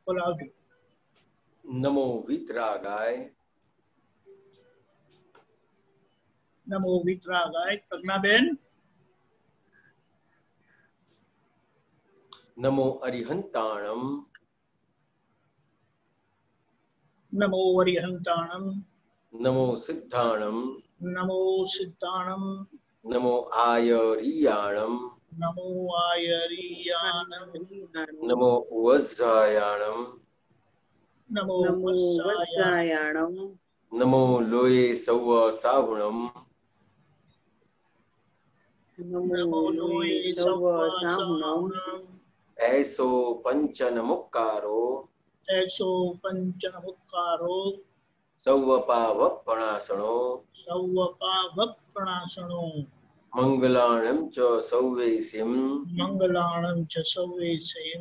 बोलाओ। नमो वीतरागाय। नमो वीतरागाय। प्रज्ञाबेन। नमो अरिहंताणम। नमो अरिहंताणम। नमो सिद्धाणम। नमो सिद्धाणम। नमो आयरियाणम। नमो आयरियाणम। नमो वज्रायाणम। नमो नमो वत्सायाणम। नमो लोये सौव साहुणम। नमो लोये सौव साहुणम। ऐसो पंचन मुक्कारो। ऐसो पंचन मुक्कारो। सौवपावपणासनो। सौवपावपणासनो। मंगलाणं च सौवेसिं। मंगलाणं च सौवेसिं।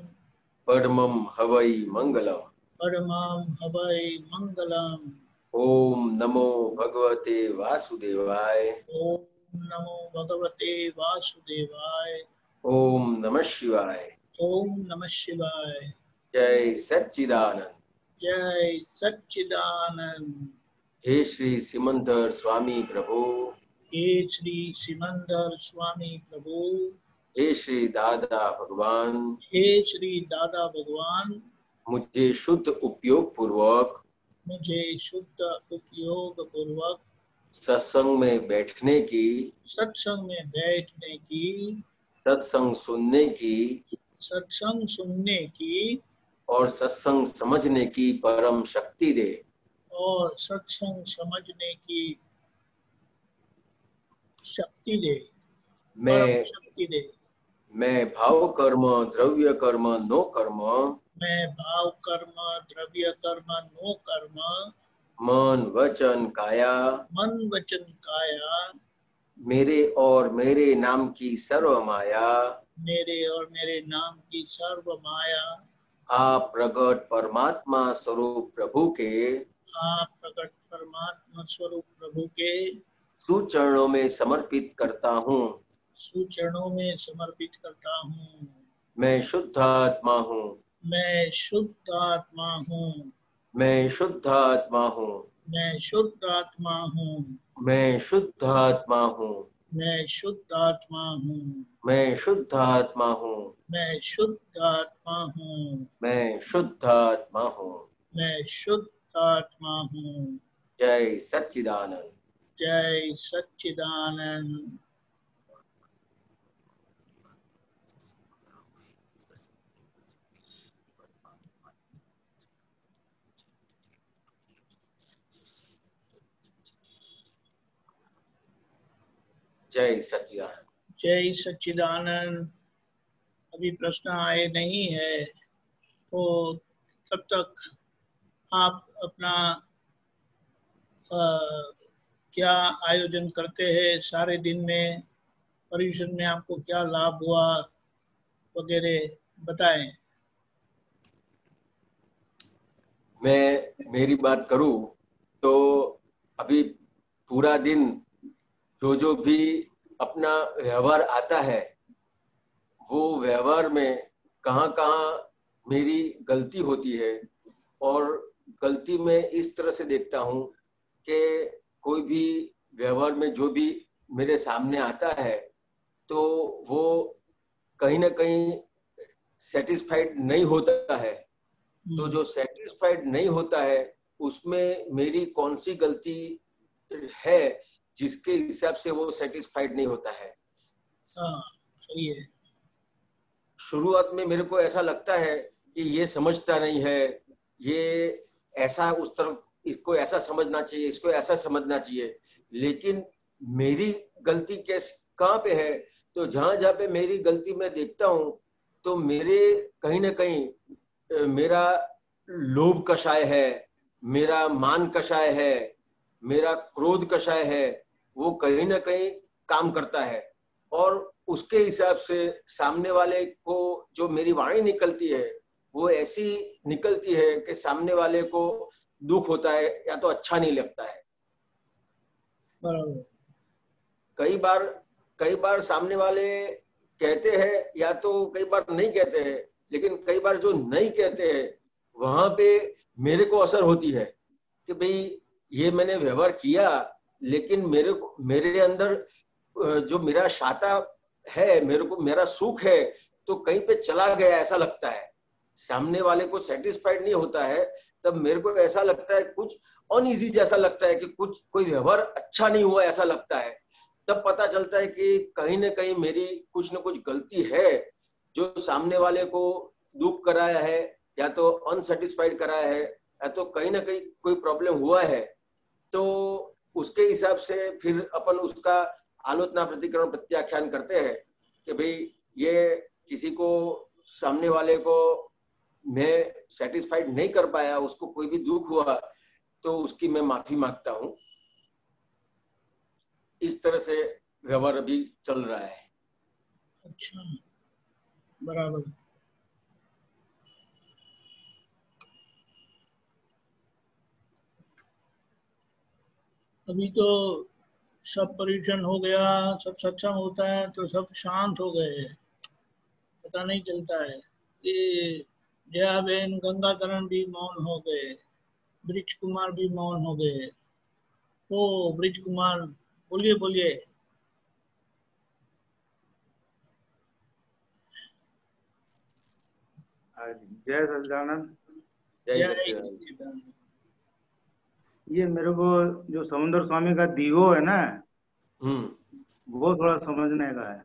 परमं हवै मंगलम्। परमं हवै मंगलम्। ओम नमो भगवते वासुदेवाय। ओम नमो भगवते वासुदेवाय। ओम नमः शिवाय। ओम नमः शिवाय। जय सच्चिदानंद। जय सच्चिदानंद। हे श्री सिमंदर स्वामी प्रभु। हे श्री सिमंदर स्वामी प्रभु। हे श्री दादा भगवान। हे श्री दादा भगवान। मुझे शुद्ध उपयोग पूर्वक। मुझे शुद्ध उपयोग पूर्वक सत्संग में बैठने की। सत्संग में बैठने की। सत्संग सुनने की। सत्संग सुनने की। और सत्संग समझने की परम शक्ति दे। और सत्संग समझने की शक्ति दे। परम शक्ति दे। मैं भाव कर्म द्रव्य कर्म नो कर्म। मैं भाव कर्म द्रव्य कर्म नो कर्म। मन वचन काया। मन वचन काया। मेरे और मेरे नाम की सर्व माया। मेरे और मेरे नाम की सर्व माया। आप प्रकट परमात्मा स्वरूप प्रभु के। आप प्रकट परमात्मा स्वरूप प्रभु के सुचरणों में समर्पित करता हूँ। सुचरणों में समर्पित करता हूँ। मैं शुद्ध आत्मा हूँ। मैं शुद्ध आत्मा हूँ। मैं शुद्ध आत्मा हूँ। मैं शुद्ध आत्मा हूँ। मैं शुद्ध आत्मा हूँ। मैं शुद्ध आत्मा हूँ। मैं शुद्ध आत्मा हूँ। मैं शुद्ध आत्मा हूँ। मैं शुद्ध आत्मा हूँ। मैं शुद्ध आत्मा हूँ। जय सच्चिदानंद। जय सच्चिदानंद। जय सच्चिदानंद। जय सच्चिदानंद। अभी प्रश्न आए नहीं है तो तब तक आप अपना क्या आयोजन करते हैं सारे दिन में, परिवेशन में आपको क्या लाभ हुआ वगैरह बताएं। मैं मेरी बात करूं तो अभी पूरा दिन जो भी अपना व्यवहार आता है वो व्यवहार में कहाँ कहाँ मेरी गलती होती है। और गलती में इस तरह से देखता हूँ कि कोई भी व्यवहार में जो भी मेरे सामने आता है तो वो कहीं ना कहीं सेटिस्फाइड नहीं होता है। तो जो सेटिस्फाइड नहीं होता है उसमें मेरी कौन सी गलती है जिसके हिसाब से वो सेटिस्फाइड नहीं होता है। सही है। शुरुआत में मेरे को ऐसा लगता है कि ये समझता नहीं है, ये ऐसा उस तरफ, इसको ऐसा समझना चाहिए, इसको ऐसा समझना चाहिए। लेकिन मेरी गलती कहाँ पे है? तो जहां जहां पे मेरी गलती मैं देखता हूँ तो मेरे कहीं ना कहीं मेरा लोभ कषाय है, मेरा मान कषाय है, मेरा क्रोध कषाय है, वो कहीं ना कहीं काम करता है। और उसके हिसाब से सामने वाले को जो मेरी वाणी निकलती है वो ऐसी निकलती है कि सामने वाले को दुख होता है या तो अच्छा नहीं लगता है। कई बार सामने वाले कहते हैं या तो कई बार नहीं कहते हैं, लेकिन कई बार जो नहीं कहते हैं वहां पे मेरे को असर होती है कि भाई ये मैंने व्यवहार किया, लेकिन मेरे अंदर जो मेरा शाता है, मेरे को मेरा सुख है तो कहीं पे चला गया ऐसा लगता है। सामने वाले को सेटिस्फाइड नहीं होता है, तब मेरे को ऐसा लगता है कुछ अनईजी जैसा लगता है कि कुछ कोई व्यवहार अच्छा नहीं हुआ ऐसा लगता है। तब पता चलता है कि कहीं ना कहीं मेरी कुछ ना कुछ गलती है, जो सामने वाले को दुख कराया है या तो अनसेटिस्फाइड कराया है या तो कहीं ना कहीं कोई प्रॉब्लम हुआ है। तो उसके हिसाब से फिर अपन उसका आलोचना प्रतिकरण प्रत्याख्यान करते हैं कि भाई ये किसी को, सामने वाले को मैं सेटिस्फाइड नहीं कर पाया, उसको कोई भी दुख हुआ तो उसकी मैं माफी मांगता हूं। इस तरह से व्यवहार अभी चल रहा है। अच्छा, बराबर। अभी तो सब परीक्षण हो गया, सब सत्संग होता है तो सब शांत हो गए हैं, पता नहीं चलता है। ये जयाबेन गंगाधरन भी मौन हो गए, ब्रिज कुमार भी मौन हो गए। ओ ब्रिज कुमार, बोलिए बोलिए। जय सच्चिदानंद। जय सच्चिदानंद। ये मेरे को जो समुद्र स्वामी का दीवो है ना, वो थोड़ा समझने का है।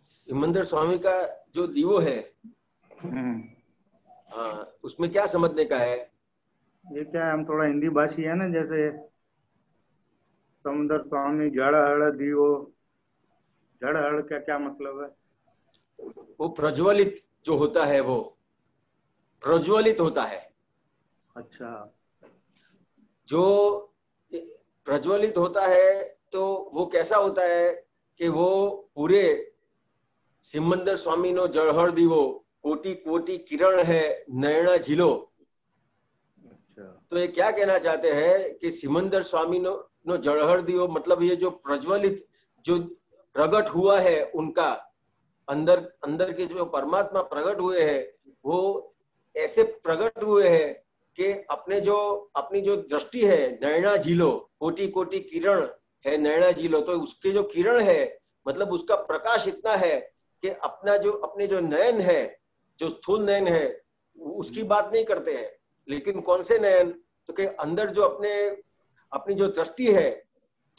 समुद्र स्वामी का जो दीवो है, उसमें क्या समझने का है? ये क्या है, हम थोड़ा हिंदी भाषी है ना, जैसे समुद्र स्वामी जड़ हड़ दीवो, जड़ हड़ का क्या मतलब है? वो प्रज्वलित जो होता है वो प्रज्वलित होता है। अच्छा, जो प्रज्वलित होता है तो वो कैसा होता है कि वो पूरे सिमंदर स्वामी नो जड़हर दीवो कोटि कोटि किरण है नयना झीलो। अच्छा, तो ये क्या कहना चाहते हैं कि सिमंदर स्वामी नो जड़हर दीवो मतलब ये जो प्रज्वलित, जो प्रकट हुआ है उनका अंदर के जो परमात्मा प्रकट हुए हैं, वो ऐसे प्रकट हुए हैं कि अपनी जो दृष्टि है नैना झीलो, कोटि कोटि किरण है नैना झीलो। तो उसके जो किरण है मतलब उसका प्रकाश इतना है कि अपने जो नयन है, जो स्थूल नयन है, उसकी बात नहीं करते हैं। लेकिन कौन से नयन? तो कि अंदर जो अपनी जो दृष्टि है,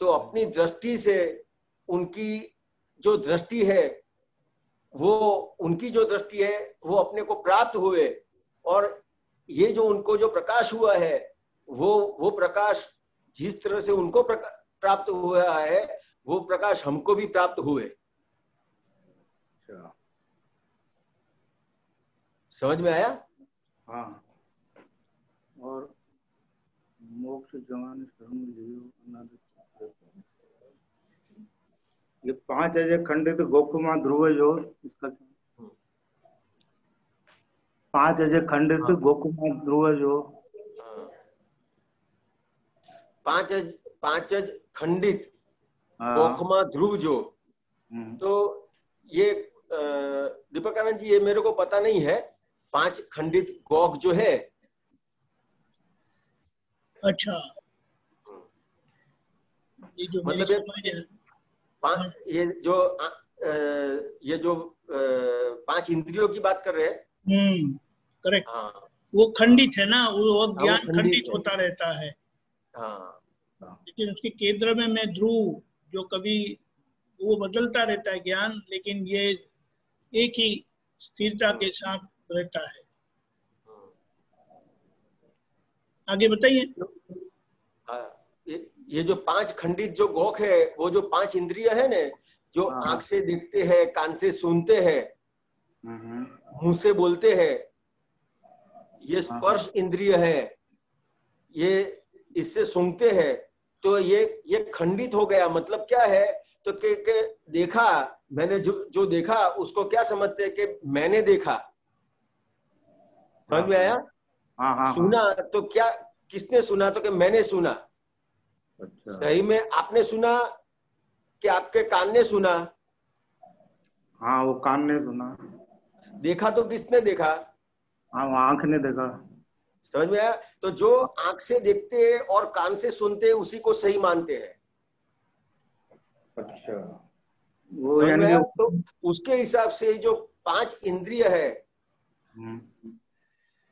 तो अपनी दृष्टि से उनकी जो दृष्टि है, वो उनकी जो दृष्टि है वो अपने को प्राप्त हुए, और ये जो उनको जो प्रकाश हुआ है वो प्रकाश जिस तरह से उनको प्राप्त हुआ है वो प्रकाश हमको भी प्राप्त हुए। समझ में आया? हाँ। और मोक्ष जवान शरण लियो, ये 5 अजय खंडित गोकुमा ध्रुव जो इसका 5 अजय खंडित गोकुमा ध्रुव जो 5 अज खंडित गोखमा ध्रुव जो, तो ये दीपकानंद जी ये मेरे को पता नहीं है 5 खंडित गोख जो है। अच्छा, ये जो मतलब ये जो 5 इंद्रियों की बात कर रहे हैं। करेक्ट। हाँ, वो खंडित है ना, वो ज्ञान खंडित होता रहता है। हाँ, लेकिन उसके केंद्र में मैं ध्रुव, जो कभी वो बदलता रहता है ज्ञान, लेकिन ये एक ही स्थिरता के साथ रहता है। आगे बताइए। ये जो 5 खंडित जो गोख है, वो जो 5 इंद्रिय है ने, जो आंख से देखते हैं, कान से सुनते हैं, मुंह से बोलते हैं, ये स्पर्श इंद्रिय है, ये इससे सूंघते हैं, तो ये खंडित हो गया। मतलब क्या है? तो के देखा, मैंने जो देखा उसको क्या समझते हैं कि मैंने देखा। समझ में आया? सुना तो क्या, किसने सुना? तो कि मैंने सुना। अच्छा। सही में आपने सुना कि आपके कान ने सुना? हाँ, वो कान ने सुना। देखा तो किसने देखा? हाँ, आंख ने देखा। समझ में आया? तो जो आंख से देखते हैं और कान से सुनते हैं उसी को सही मानते हैं। अच्छा, वो समझ में यानी आया? कि तो उसके हिसाब से जो 5 इंद्रिय है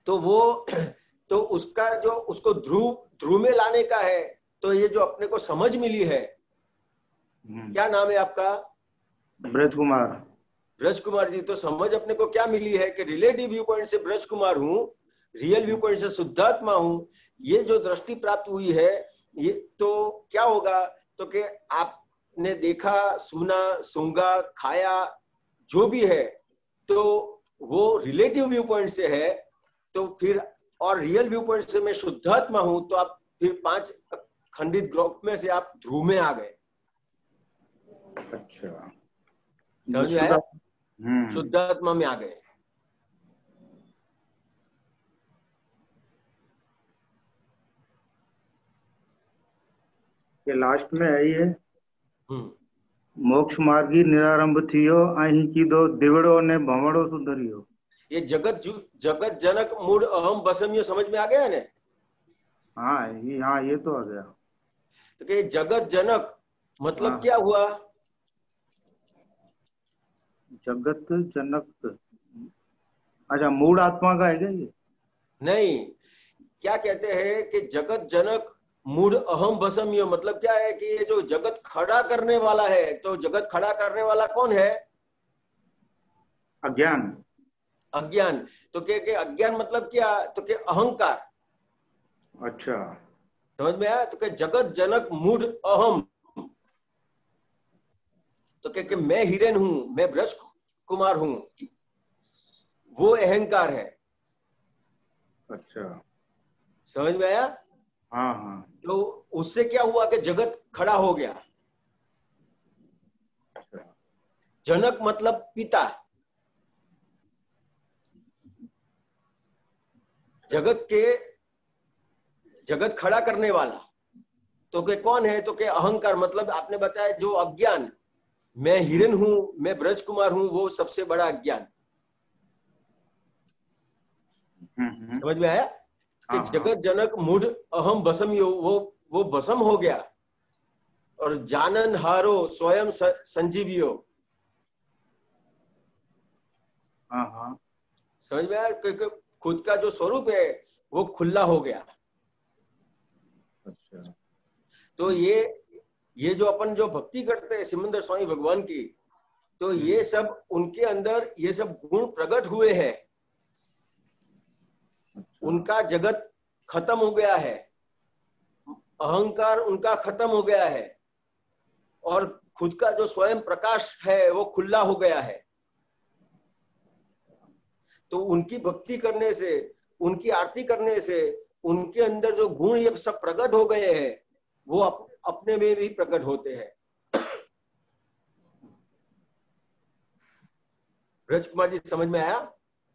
तो वो तो उसका जो उसको ध्रुव में लाने का है। तो ये जो अपने को समझ मिली है, क्या नाम है आपका? ब्रज कुमार। ब्रज कुमार जी, तो समझ अपने को क्या मिली है कि रिलेटिव व्यू पॉइंट से ब्रज कुमार हूँ, रियल व्यू पॉइंट से शुद्धात्मा हूँ। ये जो दृष्टि प्राप्त हुई है, ये तो क्या होगा? तो कि आपने देखा, सुना, सूंघा, खाया, जो भी है, तो वो रिलेटिव व्यू पॉइंट से है। तो फिर और रियल व्यू पॉइंट से मैं शुद्धात्मा हूं, तो आप फिर 5 खंडित ग्रुप में से आप ध्रुव में आ गए। अच्छा, समझ में आया? शुद्धात्मा में आ गए। ये लास्ट में है ये, मोक्ष मार्गी निरारंभ थियो, અહીં કીધો દીવડો ને ભમડો સુધર્યો। ये जगत जनक मूड अहम बसमियो समझ में आ गया ने? हाँ, ये तो आ गया। तो कि जगत जनक मतलब क्या हुआ? जगत जनक, अच्छा, मूड आत्मा का है क्या ये? नहीं, क्या कहते हैं कि जगत जनक मूड अहम बसमियो मतलब क्या है कि ये जो जगत खड़ा करने वाला है, तो जगत खड़ा करने वाला कौन है? अज्ञान। अज्ञान। तो के अज्ञान मतलब क्या? तो के अहंकार। अच्छा, समझ में आया? तो के जगत जनक मूड अहम, तो के मैं हिरेन हूं, मैं ब्रज कुमार हूं, वो अहंकार है। अच्छा, समझ में आया? हाँ हाँ। तो उससे क्या हुआ कि जगत खड़ा हो गया। जनक मतलब पिता, जगत खड़ा करने वाला। तो के कौन है? तो के अहंकार मतलब आपने बताया जो अज्ञान, मैं हिरन हूं, मैं ब्रज कुमार हूं, वो सबसे बड़ा अज्ञान। समझ में आया? कि जगत जनक मूढ़ अहम बसमियो, वो भस्म हो गया। और जानन हारो स्वयं संजीवियो। समझ में आया? क्योंकि खुद का जो स्वरूप है वो खुला हो गया। अच्छा, तो ये जो अपन जो भक्ति करते हैं सिमंदर स्वामी भगवान की, तो ये सब उनके अंदर ये सब गुण प्रकट हुए हैं। उनका जगत खत्म हो गया है, अहंकार उनका खत्म हो गया है, और खुद का जो स्वयं प्रकाश है वो खुला हो गया है। तो उनकी भक्ति करने से, उनकी आरती करने से उनके अंदर जो गुण ये सब प्रकट हो गए हैं, वो अपने में भी प्रकट होते हैं। ब्रज कुमार जी समझ में आया?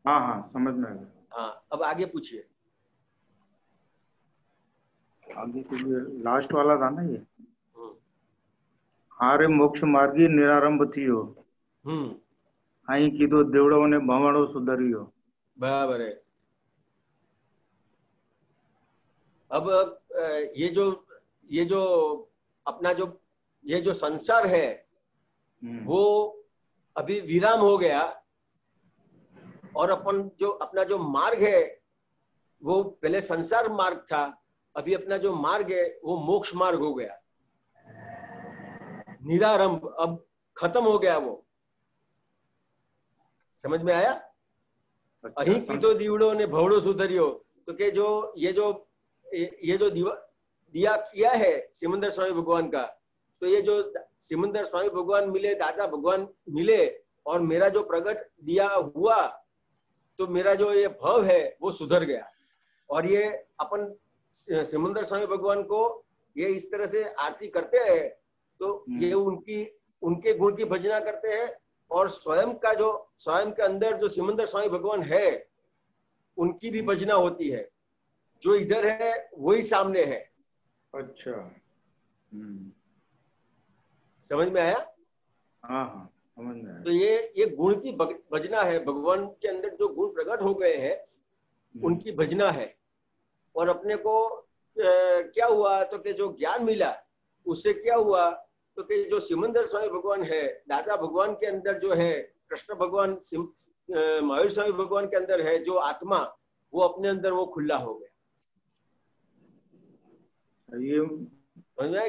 हाँ हाँ, समझ में आ गया। हाँ, अब आगे पूछिए। आगे तो ये लास्ट वाला था ना ये, हारे मोक्ष मार्गी निरारंभ थियो, અહીં કીધો દેવડો ને ભમણો સુધર્યો। बराबर है। अब ये जो अपना जो ये जो संसार है वो अभी विराम हो गया, और अपन जो अपना जो मार्ग है वो पहले संसार मार्ग था, अभी अपना जो मार्ग है वो मोक्ष मार्ग हो गया। निरारंभ अब खत्म हो गया वो। समझ में आया? अही की तो दीवड़ो ने भवड़ो सुधरियो। तो के जो ये जो दिया किया है सिमंदर स्वामी भगवान का, तो ये जो सिमंदर स्वामी भगवान मिले, दादा भगवान मिले, और मेरा जो प्रकट दिया हुआ, तो मेरा जो ये भव है वो सुधर गया। और ये अपन सिमंदर स्वामी भगवान को ये इस तरह से आरती करते हैं, तो ये उनके गुण की भजना करते हैं, और स्वयं के अंदर जो सिमंदर स्वामी भगवान है उनकी भी भजना होती है। जो इधर है वही सामने है। अच्छा, समझ में आया? हाँ हाँ, समझ में आया। तो ये गुण की भजना है। भगवान के अंदर जो गुण प्रकट हो गए हैं उनकी भजना है। और अपने को क्या हुआ तो कि जो ज्ञान मिला उससे क्या हुआ तो कि जो सिमंदर स्वामी भगवान है, दादा भगवान के अंदर जो है, कृष्ण भगवान महावीर स्वामी भगवान के अंदर है जो आत्मा, वो अपने अंदर वो खुला हो गया। ये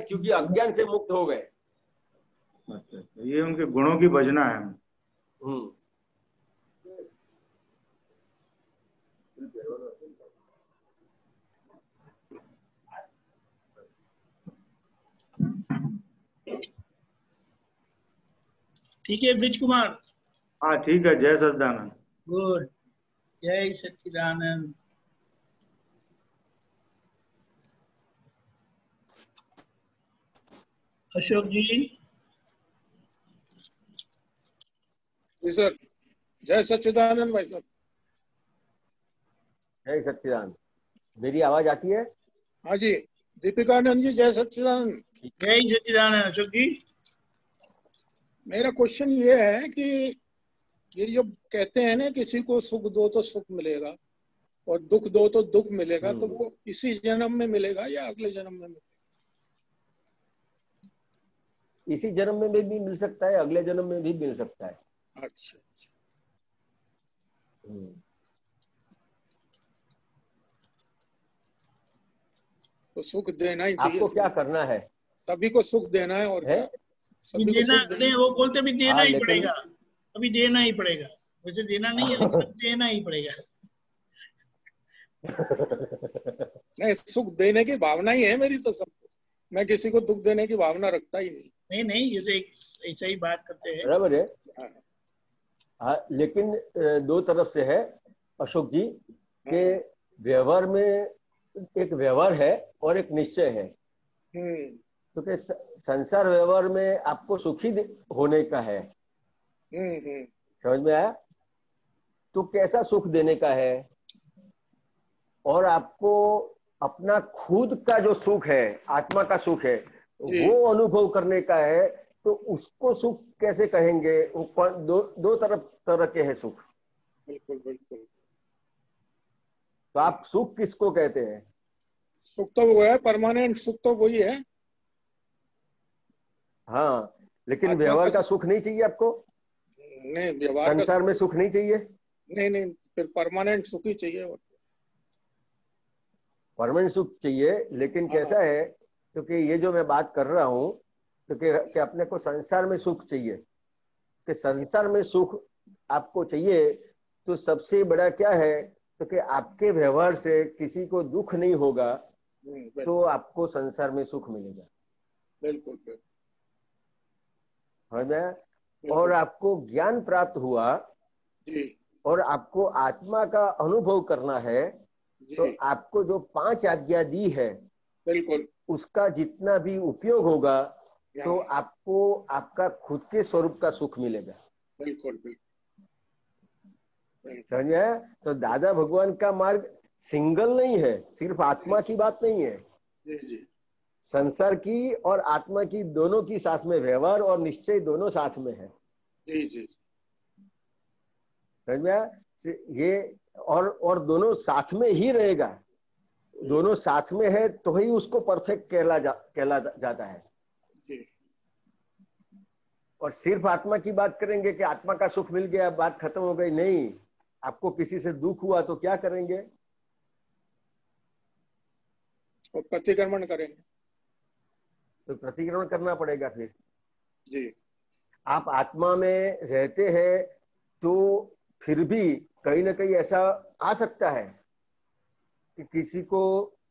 क्योंकि अज्ञान से मुक्त हो गए। ये उनके गुणों की भजना है। ठीक है ब्रिज कुमार। हाँ ठीक है। जय सच्चिदानंद। गुड। जय सच्चिदानंद। अशोक जी। जी सर। जय सच्चिदानंद भाई साहब। जय सच्चिदानंद। मेरी आवाज आती है? हाँ जी। दीपिकानंद जी जय सच्चिदानंद। जय सच्चिदानंद। अशोक जी, मेरा क्वेश्चन ये है कि ये जो कहते हैं ना किसी को सुख दो तो सुख मिलेगा और दुख दो तो दुख मिलेगा, तो वो इसी जन्म में मिलेगा या अगले जन्म में मिलेगा? इसी जन्म में भी मिल सकता है, अगले जन्म में भी मिल सकता है। अच्छा। तो सुख देना ही चाहिए। आपको क्या करना है? सभी को सुख देना है। और क्या सभी को देना सुख देना। नहीं, वो बोलते भी देना ही लेकिन पड़ेगा, अभी देना ही पड़ेगा। वैसे देना नहीं है लेकिन देना ही पड़ेगा। नहीं, सुख देने की भावना ही है मेरी तो सबको। मैं किसी को दुख देने की भावना रखता ही नहीं। नहीं नहीं, ये तो एक ऐसा ही बात करते हैं। बराबर है। हाँ, लेकिन दो तरफ से है अशोक जी के व्यवहार में एक व्यवहार है और एक निश्चय है। तो संसार व्यवहार में आपको सुखी होने का है। समझ में आया? तो कैसा सुख देने का है, और आपको अपना खुद का जो सुख है, आत्मा का सुख है, वो अनुभव करने का है। तो उसको सुख कैसे कहेंगे? दो तरह के है सुख। बिल्कुल बिल्कुल। तो आप सुख किसको कहते हैं? सुख तो वो है, परमानेंट सुख तो वही है। हाँ, लेकिन व्यवहार का सुख नहीं चाहिए आपको? नहीं, व्यवहार का संसार में सुख नहीं चाहिए? नहीं, फिर परमानेंट सुख ही चाहिए। परमानेंट सुख चाहिए, लेकिन कैसा है क्योंकि ये जो मैं बात कर रहा हूँ तो कि अपने को संसार में सुख चाहिए, कि संसार में सुख आपको चाहिए तो सबसे बड़ा क्या है तो कि आपके व्यवहार से किसी को दुख नहीं होगा, तो आपको संसार में सुख मिलेगा। बिल्कुल और आपको ज्ञान प्राप्त हुआ और आपको आत्मा का अनुभव करना है, तो आपको जो 5 आज्ञा दी है बिल्कुल उसका जितना भी उपयोग होगा तो आपको आपका खुद के स्वरूप का सुख मिलेगा। बिल्कुल समझे? तो दादा भगवान का मार्ग सिंगल नहीं है, सिर्फ आत्मा की बात नहीं है। जी। संसार की और आत्मा की दोनों की साथ में, व्यवहार और निश्चय दोनों साथ में है। जी। समझ में? ये और दोनों साथ में ही रहेगा। दोनों साथ में है तो ही उसको परफेक्ट कहला जाता है। और सिर्फ आत्मा की बात करेंगे कि आत्मा का सुख मिल गया, बात खत्म हो गई, नहीं। आपको किसी से दुख हुआ तो क्या करेंगे? और प्रतिक्रमण करेंगे। तो प्रतिक्रमण करना पड़ेगा फिर। जी। आप आत्मा में रहते हैं तो फिर भी कहीं ना कहीं ऐसा आ सकता है कि किसी को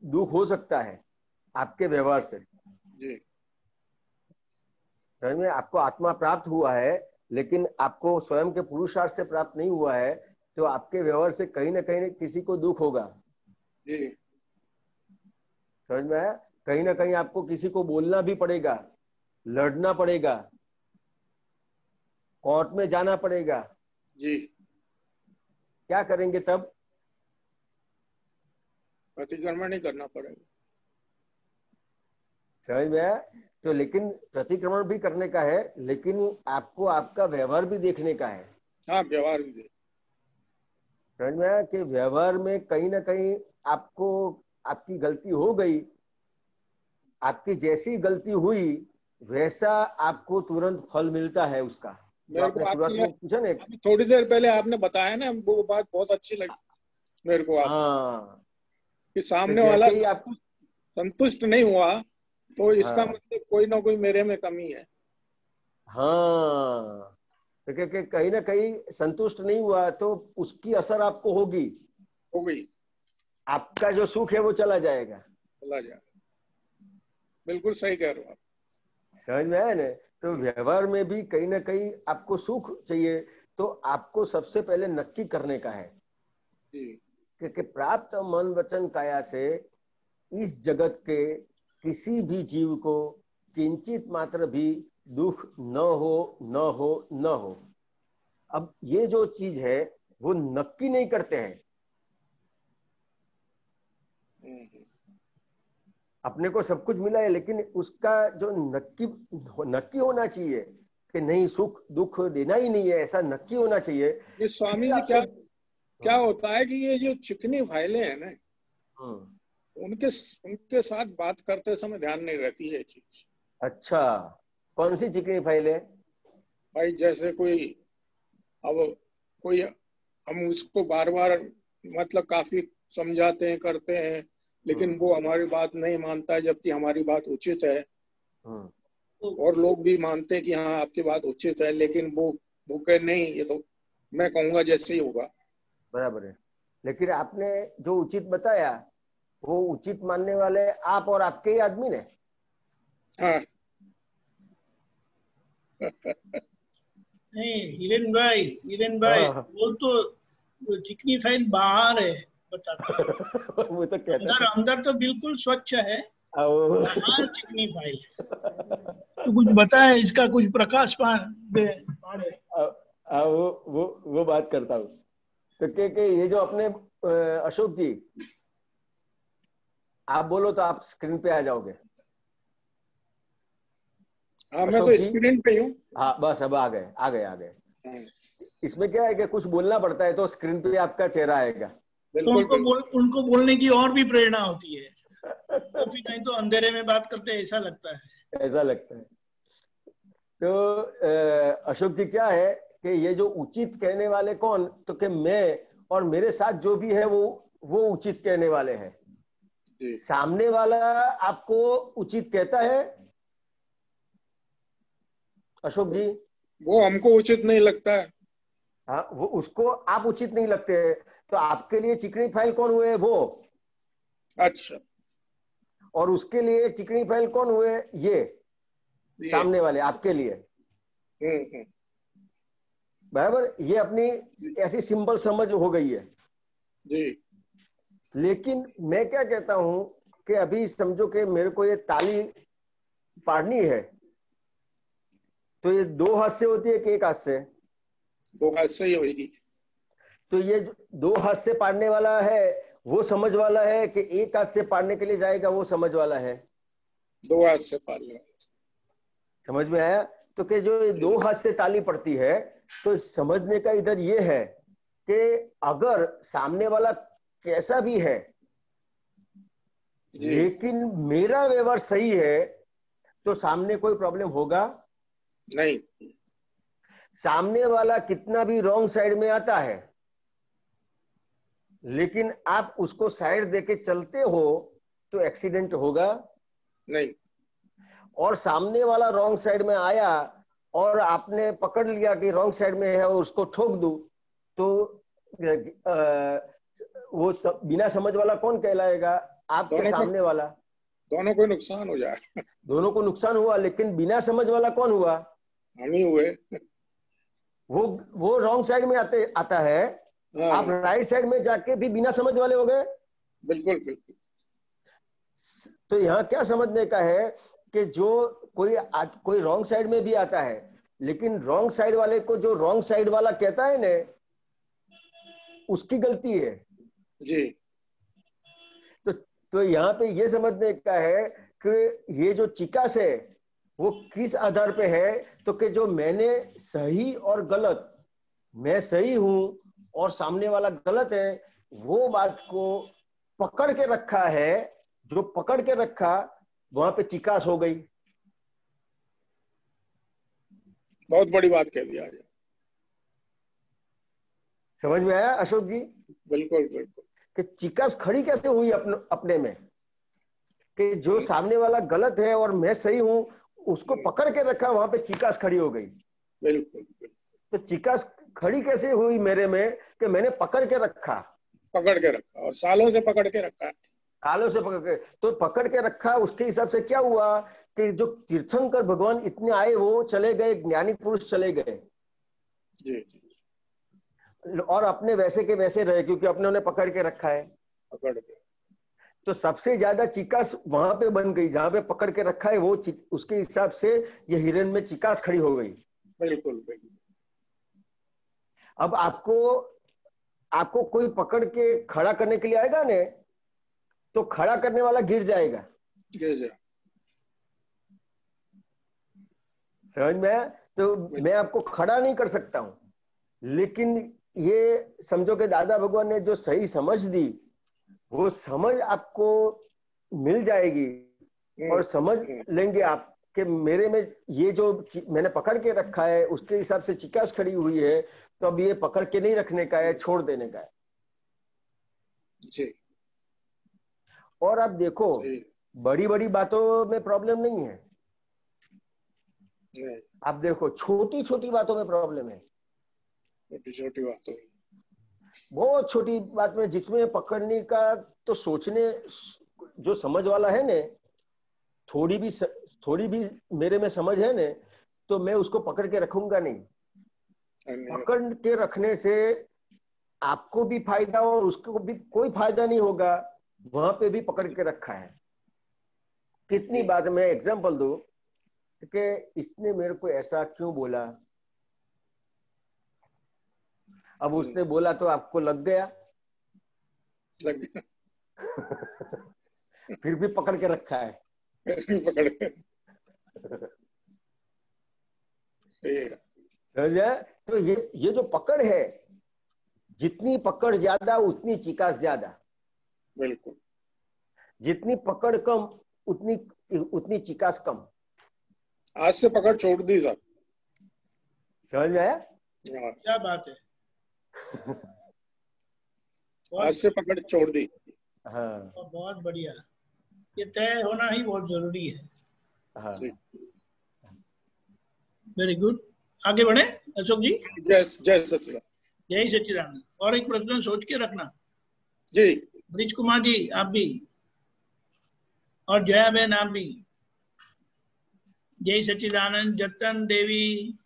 दुख हो सकता है आपके व्यवहार से। जी। में आपको आत्मा प्राप्त हुआ है, लेकिन आपको स्वयं के पुरुषार्थ से प्राप्त नहीं हुआ है, तो आपके व्यवहार से कहीं ना कहीं किसी को दुख होगा। जी। समझ में आया? कहीं ना कहीं आपको किसी को बोलना भी पड़ेगा, लड़ना पड़ेगा, कोर्ट में जाना पड़ेगा। जी। क्या करेंगे तब? प्रतिक्रमण नहीं करना पड़ेगा। समझ में आया? तो लेकिन प्रतिक्रमण भी करने का है, लेकिन आपको आपका व्यवहार भी देखने का है। हाँ, व्यवहार भी समझ में आया कि व्यवहार में कहीं ना कहीं आपको आपकी गलती हो गई, आपकी जैसी गलती हुई वैसा आपको तुरंत फल मिलता है उसका। जो मेरे को आपने शुरुआत में पूछा ना, अभी थोड़ी देर पहले आपने बताया ना, वो बात बहुत अच्छी लगी मेरे को। आप हाँ, कि तो सामने वाला जैसे ही आप, संतुष्ट नहीं हुआ तो इसका हाँ मतलब कोई ना कोई मेरे में कमी है। हाँ, तो कहीं ना कहीं संतुष्ट नहीं हुआ तो उसकी असर आपको होगी, हो गई, आपका जो सुख है वो चला जाएगा। चला जाए। बिल्कुल सही कह रहे हो आप। समझ में आया ना? तो व्यवहार में भी कहीं ना कहीं आपको सुख चाहिए, तो आपको सबसे पहले नक्की करने का है जी। कि प्राप्त मन वचन काया से इस जगत के किसी भी जीव को किंचित मात्र भी दुख न हो, न हो, न हो। अब ये जो चीज है वो नक्की नहीं करते हैं। अपने को सब कुछ मिला है, लेकिन उसका जो नक्की होना चाहिए कि नहीं, सुख दुख देना ही नहीं है, ऐसा नक्की होना चाहिए। ये स्वामी जी क्या होता है कि ये जो चिकनी फाइलें हैं ना, उनके साथ बात करते समय ध्यान नहीं रहती है चीज। अच्छा, कौन सी चिकनी फाइल है भाई? जैसे कोई हम उसको बार बार मतलब काफी समझाते हैं, करते हैं, लेकिन वो हमारी बात नहीं मानता है, जबकि हमारी बात उचित है। और लोग भी मानते हैं कि हाँ आपकी बात उचित है, लेकिन वो कहे नहीं, ये तो मैं कहूंगा जैसे ही होगा। बराबर है, लेकिन आपने जो उचित बताया वो उचित मानने वाले आप और आपके ही आदमी ने। हाँ। नहीं हिरेन भाई वो तो चिकनी फाइल बाहर है बताता है। वो तो कहता अंदर तो बिल्कुल स्वच्छ है, बाहर चिकनी फाइल है। तो कुछ बताए इसका, कुछ प्रकाश पाड़े। वो बात करता हूँ। तो के ये जो अपने अशोक जी, आप बोलो तो आप स्क्रीन पे आ जाओगे। हाँ, मैं तो स्क्रीन पे हूँ। हाँ बस, अब आ गए। इसमें क्या है कि कुछ बोलना पड़ता है तो स्क्रीन पे आपका चेहरा आएगा। तो उनको बोलने की और भी प्रेरणा होती है, तो फिर नहीं तो अंधेरे में बात करते ऐसा लगता है। तो अशोक जी क्या है कि ये जो उचित कहने वाले कौन, तो कि मैं और मेरे साथ जो भी है वो उचित कहने वाले हैं। सामने वाला आपको उचित कहता है अशोक जी? वो हमको उचित नहीं लगता है। हाँ, वो उसको आप उचित नहीं लगते हैं, तो आपके लिए चिकनी फाइल कौन हुए? वो। अच्छा। और उसके लिए चिकनी फाइल कौन हुए? ये सामने वाले आपके लिए। बराबर, ये अपनी ऐसी सिंपल समझ हो गई है जी। लेकिन मैं क्या कहता हूं कि अभी समझो कि मेरे को ये ताली पाड़नी है, तो ये 2 हाथ से होती है कि 1 हाथ से? 2 हाथ से ही होगी। तो ये 2 हाथ से पाड़ने वाला है वो समझ वाला है कि 1 हाथ से पाड़ने के लिए जाएगा वो समझ वाला है? 2 हाथ से पाड़ने वाला। समझ में आया? तो कि जो 2 हाथ से ताली पड़ती है, तो समझने का इधर ये है कि अगर सामने वाला कैसा भी है लेकिन मेरा व्यवहार सही है तो सामने कोई प्रॉब्लम होगा नहीं। सामने वाला कितना भी रॉन्ग साइड में आता है लेकिन आप उसको साइड देके चलते हो तो एक्सीडेंट होगा नहीं। और सामने वाला रॉन्ग साइड में आया और आपने पकड़ लिया कि रॉन्ग साइड में है और उसको ठोक दूं, तो वो बिना समझ वाला कौन कहलाएगा? आपके सामने वाला। दोनों को नुकसान हो जाए। दोनों को नुकसान हुआ, लेकिन बिना समझ वाला कौन हुआ? हम ही हुए। वो रॉन्ग साइड में आता है। आप राइट साइड में जाके भी बिना समझ वाले हो गए। बिल्कुल बिल्कुल। तो यहाँ क्या समझने का है कि जो कोई रॉन्ग साइड में भी आता है, लेकिन रॉन्ग साइड वाले को जो रॉन्ग साइड वाला कहता है ना, उसकी गलती है जी। तो यहाँ पे ये समझने का है कि ये जो चिकास है वो किस आधार पे है, तो कि जो मैंने सही और गलत, मैं सही हूं और सामने वाला गलत है, वो बात को पकड़ के रखा है, जो पकड़ के रखा वहां पे चिकास हो गई। बहुत बड़ी बात कह दिया आज। समझ में आया अशोक जी? बिल्कुल बिल्कुल। कि चिकास खड़ी कैसे हुई अपने में, कि जो सामने वाला गलत है और मैं सही हूं, उसको पकड़ के रखा, वहां पे चिकास खड़ी हो गई। बिल्कुल बिल्कुल। तो चिकास खड़ी कैसे हुई मेरे में, कि मैंने पकड़ के रखा, पकड़ के रखा, और सालों से पकड़ के रखा है। सालों से पकड़ के, तो पकड़ के रखा। उसके हिसाब से क्या हुआ कि जो तीर्थंकर भगवान इतने आए वो चले गए, ज्ञानी पुरुष चले गए जी जी। और अपने वैसे के वैसे रहे, क्योंकि अपने उन्हें पकड़ के रखा है। पकड़ के। तो सबसे ज्यादा चिकास वहां पे बन गई जहां पे पकड़ के रखा है, वो उसके हिसाब से ये हिरण में चिकास खड़ी हो गई। बिल्कुल बिल्कुल। अब आपको कोई पकड़ के खड़ा करने के लिए आएगा ने, तो खड़ा करने वाला गिर जाएगा। गिर जाए। समझ में आया? तो मैं आपको खड़ा नहीं कर सकता हूं, लेकिन ये समझो कि दादा भगवान ने जो सही समझ दी, वो समझ आपको मिल जाएगी और समझ लेंगे आप कि मेरे में ये जो मैंने पकड़ के रखा है उसके हिसाब से चिकास खड़ी हुई है, तो अब ये पकड़ के नहीं रखने का है, छोड़ देने का है जी। और आप देखो बड़ी बड़ी बातों में प्रॉब्लम नहीं है, आप देखो छोटी छोटी बातों में प्रॉब्लम है। छोटी छोटी बातों, बहुत छोटी बात में जिसमें पकड़ने का, तो सोचने जो समझ वाला है ने, थोड़ी भी मेरे में समझ है ने, तो मैं उसको पकड़ के रखूंगा नहीं। पकड़ के रखने से आपको भी फायदा और उसको भी कोई फायदा नहीं होगा। वहां पे भी पकड़ के रखा है। कितनी बात, मैं एग्जांपल दूं कि इसने मेरे को ऐसा क्यों बोला, अब उसने बोला तो आपको लग गया फिर भी पकड़ के रखा है। पकड़ के समझे? तो ये जो पकड़ है, जितनी पकड़ ज्यादा उतनी चिकास ज्यादा, बिल्कुल। जितनी पकड़ कम उतनी चिकास कम। आज से पकड़ छोड़ दी साहब। समझ में आया? क्या बात है। आज से पकड़ छोड़ दी। हाँ, बहुत बढ़िया। ये तय होना ही बहुत जरूरी है। हाँ। Very good. आगे बढ़े अशोक जी। जय सच्चिदानंद। जय सच्चिदानंद। और एक प्रश्न सोच के रखना जी। ब्रिज कुमार जी, आप भी, और जया बहन आप भी। जय सच्चिदानंद। जतन देवी,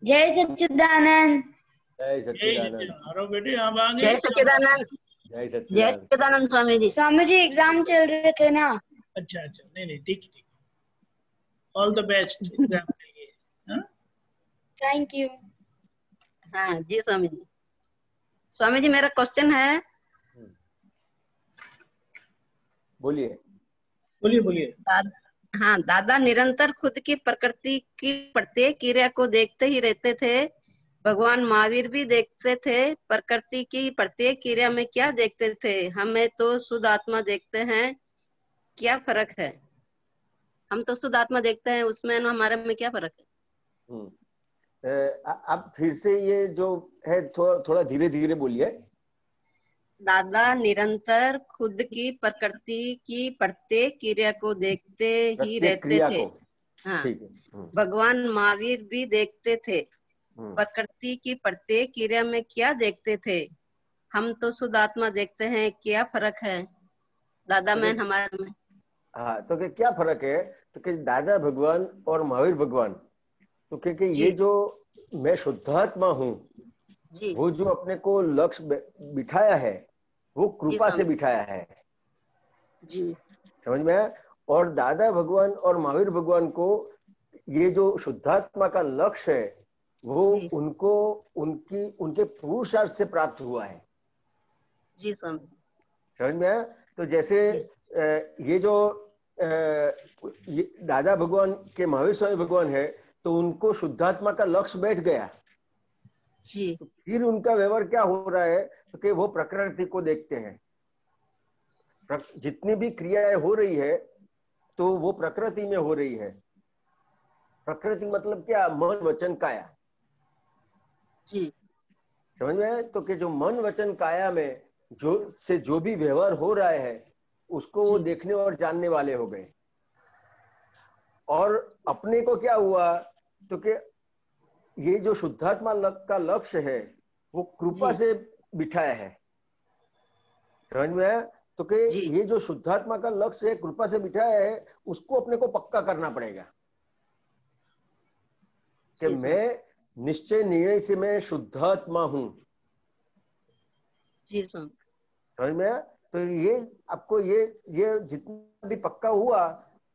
जय सच्चिदानंद। जय सच्चिदानंद। अरे बेटे आप आ गए। जय सच्चिदानंद। जय जय सच्चिदानंद। सच्चिदानंद स्वामी जी। स्वामी जी एग्जाम चल रहे थे ना। अच्छा अच्छा, नहीं ठीक ठीक। ऑल द बेस्ट एग्जाम के लिए। Thank you. हाँ जी स्वामी जी। स्वामी जी मेरा क्वेश्चन है। बोलिए बोलिए बोलिए। हाँ, दादा निरंतर खुद की प्रकृति की प्रत्येक क्रिया को देखते ही रहते थे। भगवान महावीर भी देखते थे। प्रकृति की प्रत्येक क्रिया में क्या देखते थे? हमें तो शुद्ध आत्मा देखते हैं, क्या फर्क है? हम तो शुद्ध आत्मा देखते हैं, उसमें ना हमारे में क्या फर्क है? आप फिर से ये जो है थोड़ा धीरे धीरे बोलिए। दादा निरंतर खुद की प्रकृति की प्रत्येक क्रिया को देखते ही रहते थे। हाँ, भगवान महावीर भी देखते थे। प्रकृति की प्रत्येक क्रिया में क्या देखते थे? हम तो शुद्ध आत्मा देखते हैं, क्या फर्क है दादा में हमारे में? हाँ, तो क्या फर्क है? तो कि दादा भगवान और महावीर भगवान, तो क्योंकि ये जो मैं शुद्धात्मा हूँ, वो जो अपने को लक्ष्य बिठाया है वो कृपा से बिठाया है जी। समझ में आया? और दादा भगवान और महावीर भगवान को ये जो शुद्धात्मा का लक्ष्य है वो उनको उनके पुरुषार्थ से प्राप्त हुआ है। जी समझ में आया? तो जैसे ये जो ये दादा भगवान के महावीर स्वामी भगवान है, तो उनको शुद्धात्मा का लक्ष्य बैठ गया जी। तो फिर उनका व्यवहार क्या हो रहा है, तो कि वो प्रकृति को देखते हैं। जितनी भी क्रियाएं हो रही है तो वो प्रकृति में हो रही है। प्रकृति मतलब क्या, मन वचन काया जी। समझ में है? तो कि जो मन वचन काया में जो भी व्यवहार हो रहा है उसको वो देखने और जानने वाले हो गए। और अपने को क्या हुआ, तो कि ये जो शुद्धात्मा का लक्ष्य है वो कृपा से बिठाया है। समझ में है? तो कि ये जो शुद्धात्मा का लक्ष्य है कृपा से बिठाया है, उसको अपने को पक्का करना पड़ेगा कि मैं निश्चय निर्णय से मैं शुद्धात्मा हूं। समझ में है? तो ये आपको ये जितना भी पक्का हुआ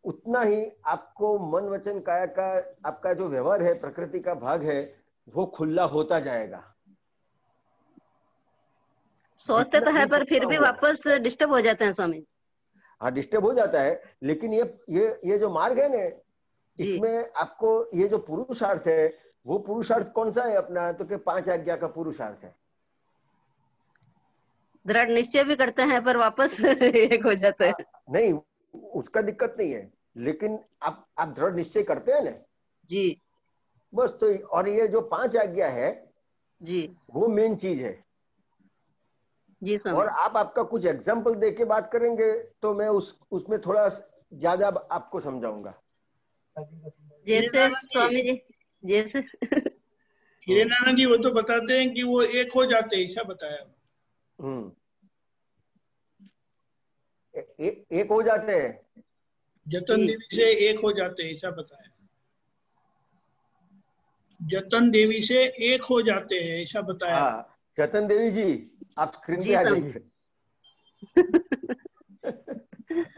उतना ही आपको मन वचन काया का आपका जो व्यवहार है, प्रकृति का भाग है, वो खुला होता जाएगा। सोचते तो है पर फिर भी वापस डिस्टर्ब हो जाते हैं स्वामी। हाँ, डिस्टर्ब हो जाता है, लेकिन ये जो मार्ग है ना, इसमें आपको ये जो पुरुषार्थ है, वो पुरुषार्थ कौन सा है अपना, तो कि 5 आज्ञा का पुरुषार्थ है। दृढ़ निश्चय भी करते हैं पर वापस एक हो जाता है। नहीं, उसका दिक्कत नहीं है, लेकिन आप दृढ़ निश्चय करते हैं ना जी, बस। तो और ये जो 5 आज्ञा है जी, वो मेन चीज है जी। और आपका कुछ एग्जाम्पल दे के बात करेंगे तो मैं उसमें थोड़ा ज्यादा आपको समझाऊंगा। जैसे स्वामी जी, जैसे हिरेनानंद जी वो तो बताते हैं कि वो एक हो जाते हैं, ऐसा बताया। एक हो जाते हैं, जतन देवी से एक हो जाते हैं, ऐसा बताया। जतन देवी से एक हो जाते हैं, ऐसा बताया। हाँ, जतन देवी जी आप स्क्रीन पे आ जाइए।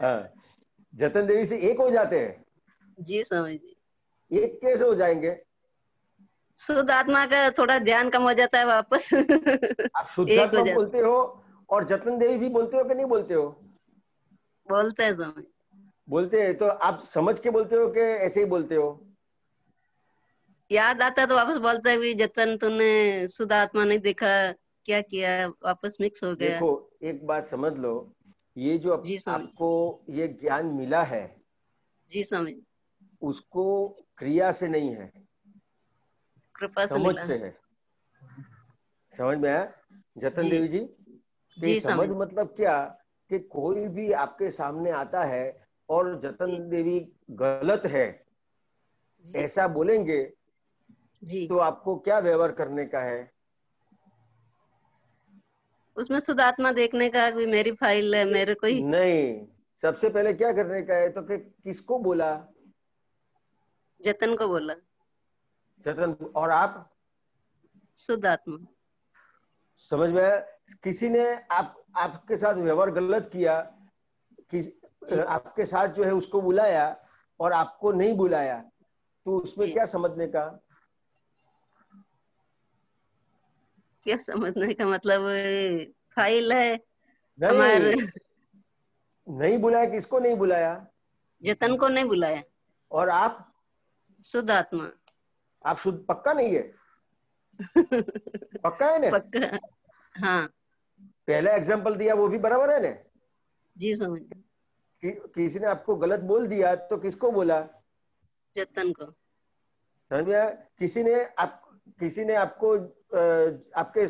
हाँ, जतन देवी से एक हो जाते हैं। जी स्वामी जी। एक कैसे हो जाएंगे? शुद्ध आत्मा का थोड़ा ध्यान कम हो जाता है वापस। आप शुद्ध आत्मा बोलते हो और जतन देवी भी बोलते हो कि नहीं बोलते हो? बोलते हैं स्वामी। बोलते हैं, तो आप समझ के बोलते हो कि ऐसे ही बोलते हो? याद आता है तो वापस बोलते हैं, जतन तूने शुद्ध आत्मा नहीं देखा, क्या किया, वापस मिक्स हो गया। देखो एक बात समझ लो, ये जो आपको ये ज्ञान मिला है, जी स्वामी, उसको क्रिया से नहीं है, कृपा से समझ से है। समझ में आया जतन देवी जी? जी समझ मतलब क्या कि कोई भी आपके सामने आता है और जतन देवी गलत है ऐसा बोलेंगे जी, तो आपको क्या व्यवहार करने का है? उसमें शुद्ध आत्मा देखने का भी मेरी फाइल है, मेरे को ही नहीं, सबसे पहले क्या करने का है, तो कि किसको बोला? जतन को बोला। जतन। और आप? शुद्ध आत्मा। समझ में? किसी ने आपके साथ व्यवहार गलत किया, आपके साथ जो है उसको बुलाया और आपको नहीं बुलाया, तो उसमें क्या समझने का? क्या समझने का मतलब, फाइल है हमारे। नहीं बुलाया, किसको नहीं बुलाया? जतन को नहीं बुलाया। और आप? शुद्ध आत्मा। आप शुद्ध पक्का नहीं है? पक्का है ना? पक्का। हाँ, पहला एग्जांपल दिया वो भी बराबर है ना? जी समझ। किसी ने आपको गलत बोल दिया तो किसको बोला? जतन को। समझ में? किसी ने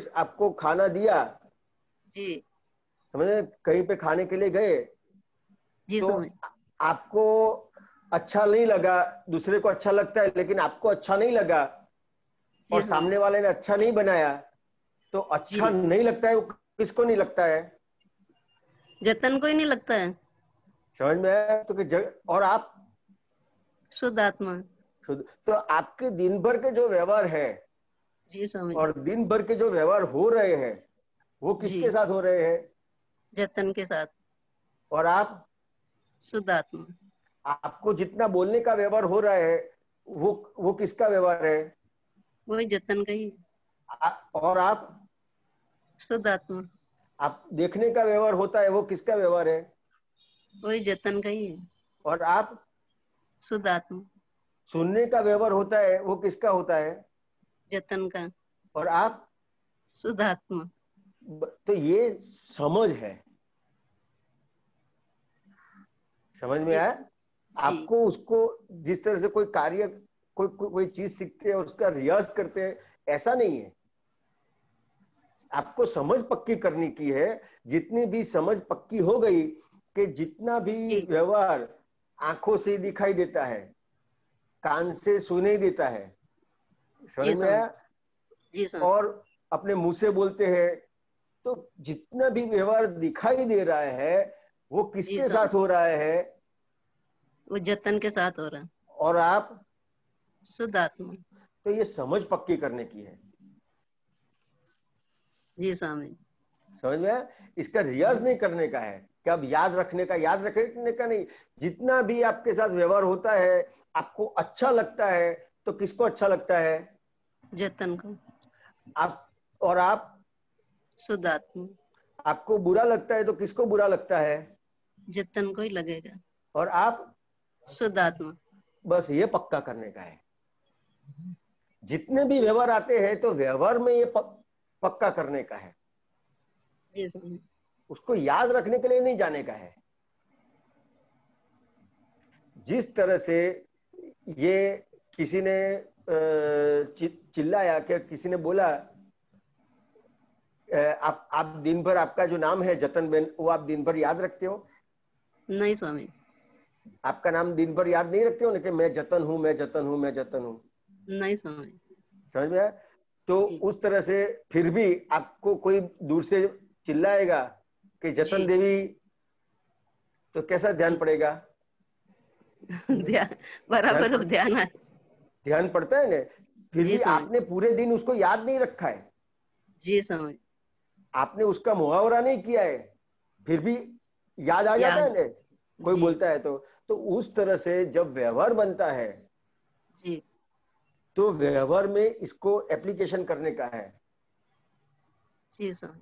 आपको खाना दिया, जी समझे? कहीं पे खाने के लिए गए जी, तो समझ। आपको अच्छा नहीं लगा, दूसरे को अच्छा लगता है लेकिन आपको अच्छा नहीं लगा, और सामने वाले ने अच्छा नहीं बनाया, तो अच्छा नहीं लगता है, वो किसको नहीं लगता है? जतन को ही नहीं लगता है। समझ में आया? तो और आप? शुद्ध आत्मा। तो आपके दिन भर के जो व्यवहार है जी समझ। और दिन भर के जो व्यवहार हो रहे हैं वो किसके साथ हो रहे हैं? जतन के साथ। और आप? शुद्ध आत्मा। आपको जितना बोलने का व्यवहार हो रहा है वो किसका व्यवहार है? वही जतन का ही। और आप? शुद्ध आत्मा। आप देखने का व्यवहार होता है, वो किसका व्यवहार है? वही जतन का ही है। और आप शुद्ध आत्मा। सुनने का व्यवहार होता है, वो किसका होता है? जतन का। और आप शुद्ध आत्मा। तो ये समझ है, समझ में आया? आपको उसको जिस तरह से कोई कार्य कोई चीज सीखते हैं, उसका रियाज करते हैं, ऐसा नहीं है। आपको समझ पक्की करनी की है। जितनी भी समझ पक्की हो गई कि जितना भी व्यवहार आंखों से दिखाई देता है, कान से सुनाई देता है, समझ में आया? और अपने मुंह से बोलते हैं, तो जितना भी व्यवहार दिखाई दे रहा है वो किसके साथ हो रहा है? वो जतन के साथ हो रहा है। और आप शुद्ध आत्मा। तो ये समझ पक्की करने की है। जी स्वामी। समझ में आया? इसका रियाज नहीं करने का है कि अब याद रखने का नहीं। जितना भी आपके साथ व्यवहार होता है, आपको अच्छा लगता है तो किसको अच्छा लगता है? जतन को। आप शुद्ध आत्मा। आपको बुरा लगता है तो किसको बुरा लगता है? जतन को ही लगेगा। और आप शुद्ध आत्मा। बस ये पक्का करने का है। जितने भी व्यवहार आते हैं तो व्यवहार में ये पक्का करने का है। उसको याद रखने के लिए नहीं जाने का है। जिस तरह से ये किसी ने चिल्लाया कि किसी ने बोला, आप दिन भर, आपका जो नाम है जतन बेन, वो आप दिन भर याद रखते हो? नहीं स्वामी। आपका नाम दिन भर याद नहीं रखते हो ना कि मैं जतन हूं, मैं जतन हूं, मैं जतन हूं? नहीं स्वामी। समझ में आया? तो उस तरह से फिर भी आपको कोई दूर से चिल्लाएगा कि जतन देवी, तो कैसा ध्यान पड़ेगा? बराबर ध्यान पड़ता है ना। फिर भी आपने पूरे दिन उसको याद नहीं रखा है। जी समझ। आपने उसका मुहावरा नहीं किया है, फिर भी याद आ जाता है ना कोई बोलता है तो उस तरह से जब व्यवहार बनता है जी, तो व्यवहार में इसको एप्लीकेशन करने का है। जी समझ।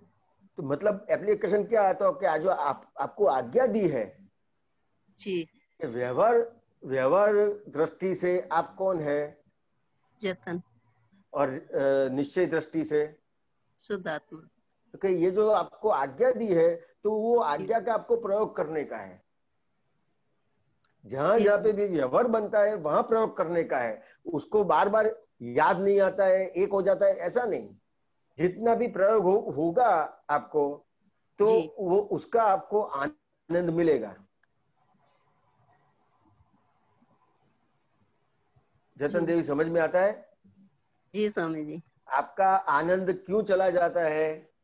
तो मतलब एप्लीकेशन क्या आता है कि जो आपको आज्ञा दी है जी, व्यवहार दृष्टि से आप कौन है? जतन। और निश्चय दृष्टि से शुद्ध आत्मा। तो कि ये जो आपको आज्ञा दी है तो वो आज्ञा का आपको प्रयोग करने का है। जहां जहां पे भी व्यवहार बनता है वहां प्रयोग करने का है। उसको बार बार याद नहीं आता है, एक हो जाता है, ऐसा नहीं। जितना भी प्रयोग होगा आपको तो वो उसका आपको आनंद मिलेगा। जतन देवी समझ में आता है? जी स्वामी जी। आपका आनंद क्यों चला जाता है?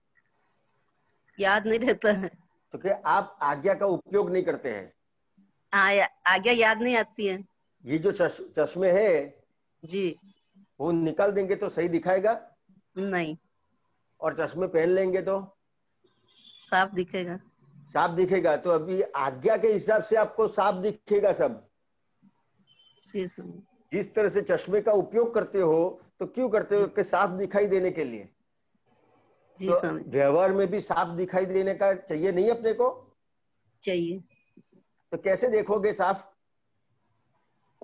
याद नहीं रहता है। तो क्या आप आज्ञा का उपयोग नहीं करते हैं? आज्ञा याद नहीं आती है। ये जो चश्मे है जी, वो निकाल देंगे तो सही दिखाएगा? नहीं। और चश्मे पहन लेंगे तो साफ दिखेगा। साफ दिखेगा। तो अभी आज्ञा के हिसाब से आपको साफ दिखेगा सब। जिस तरह से चश्मे का उपयोग करते हो तो क्यों करते हो? कि साफ दिखाई देने के लिए। तो व्यवहार में भी साफ दिखाई देने का चाहिए नहीं अपने को? चाहिए। तो कैसे देखोगे साफ?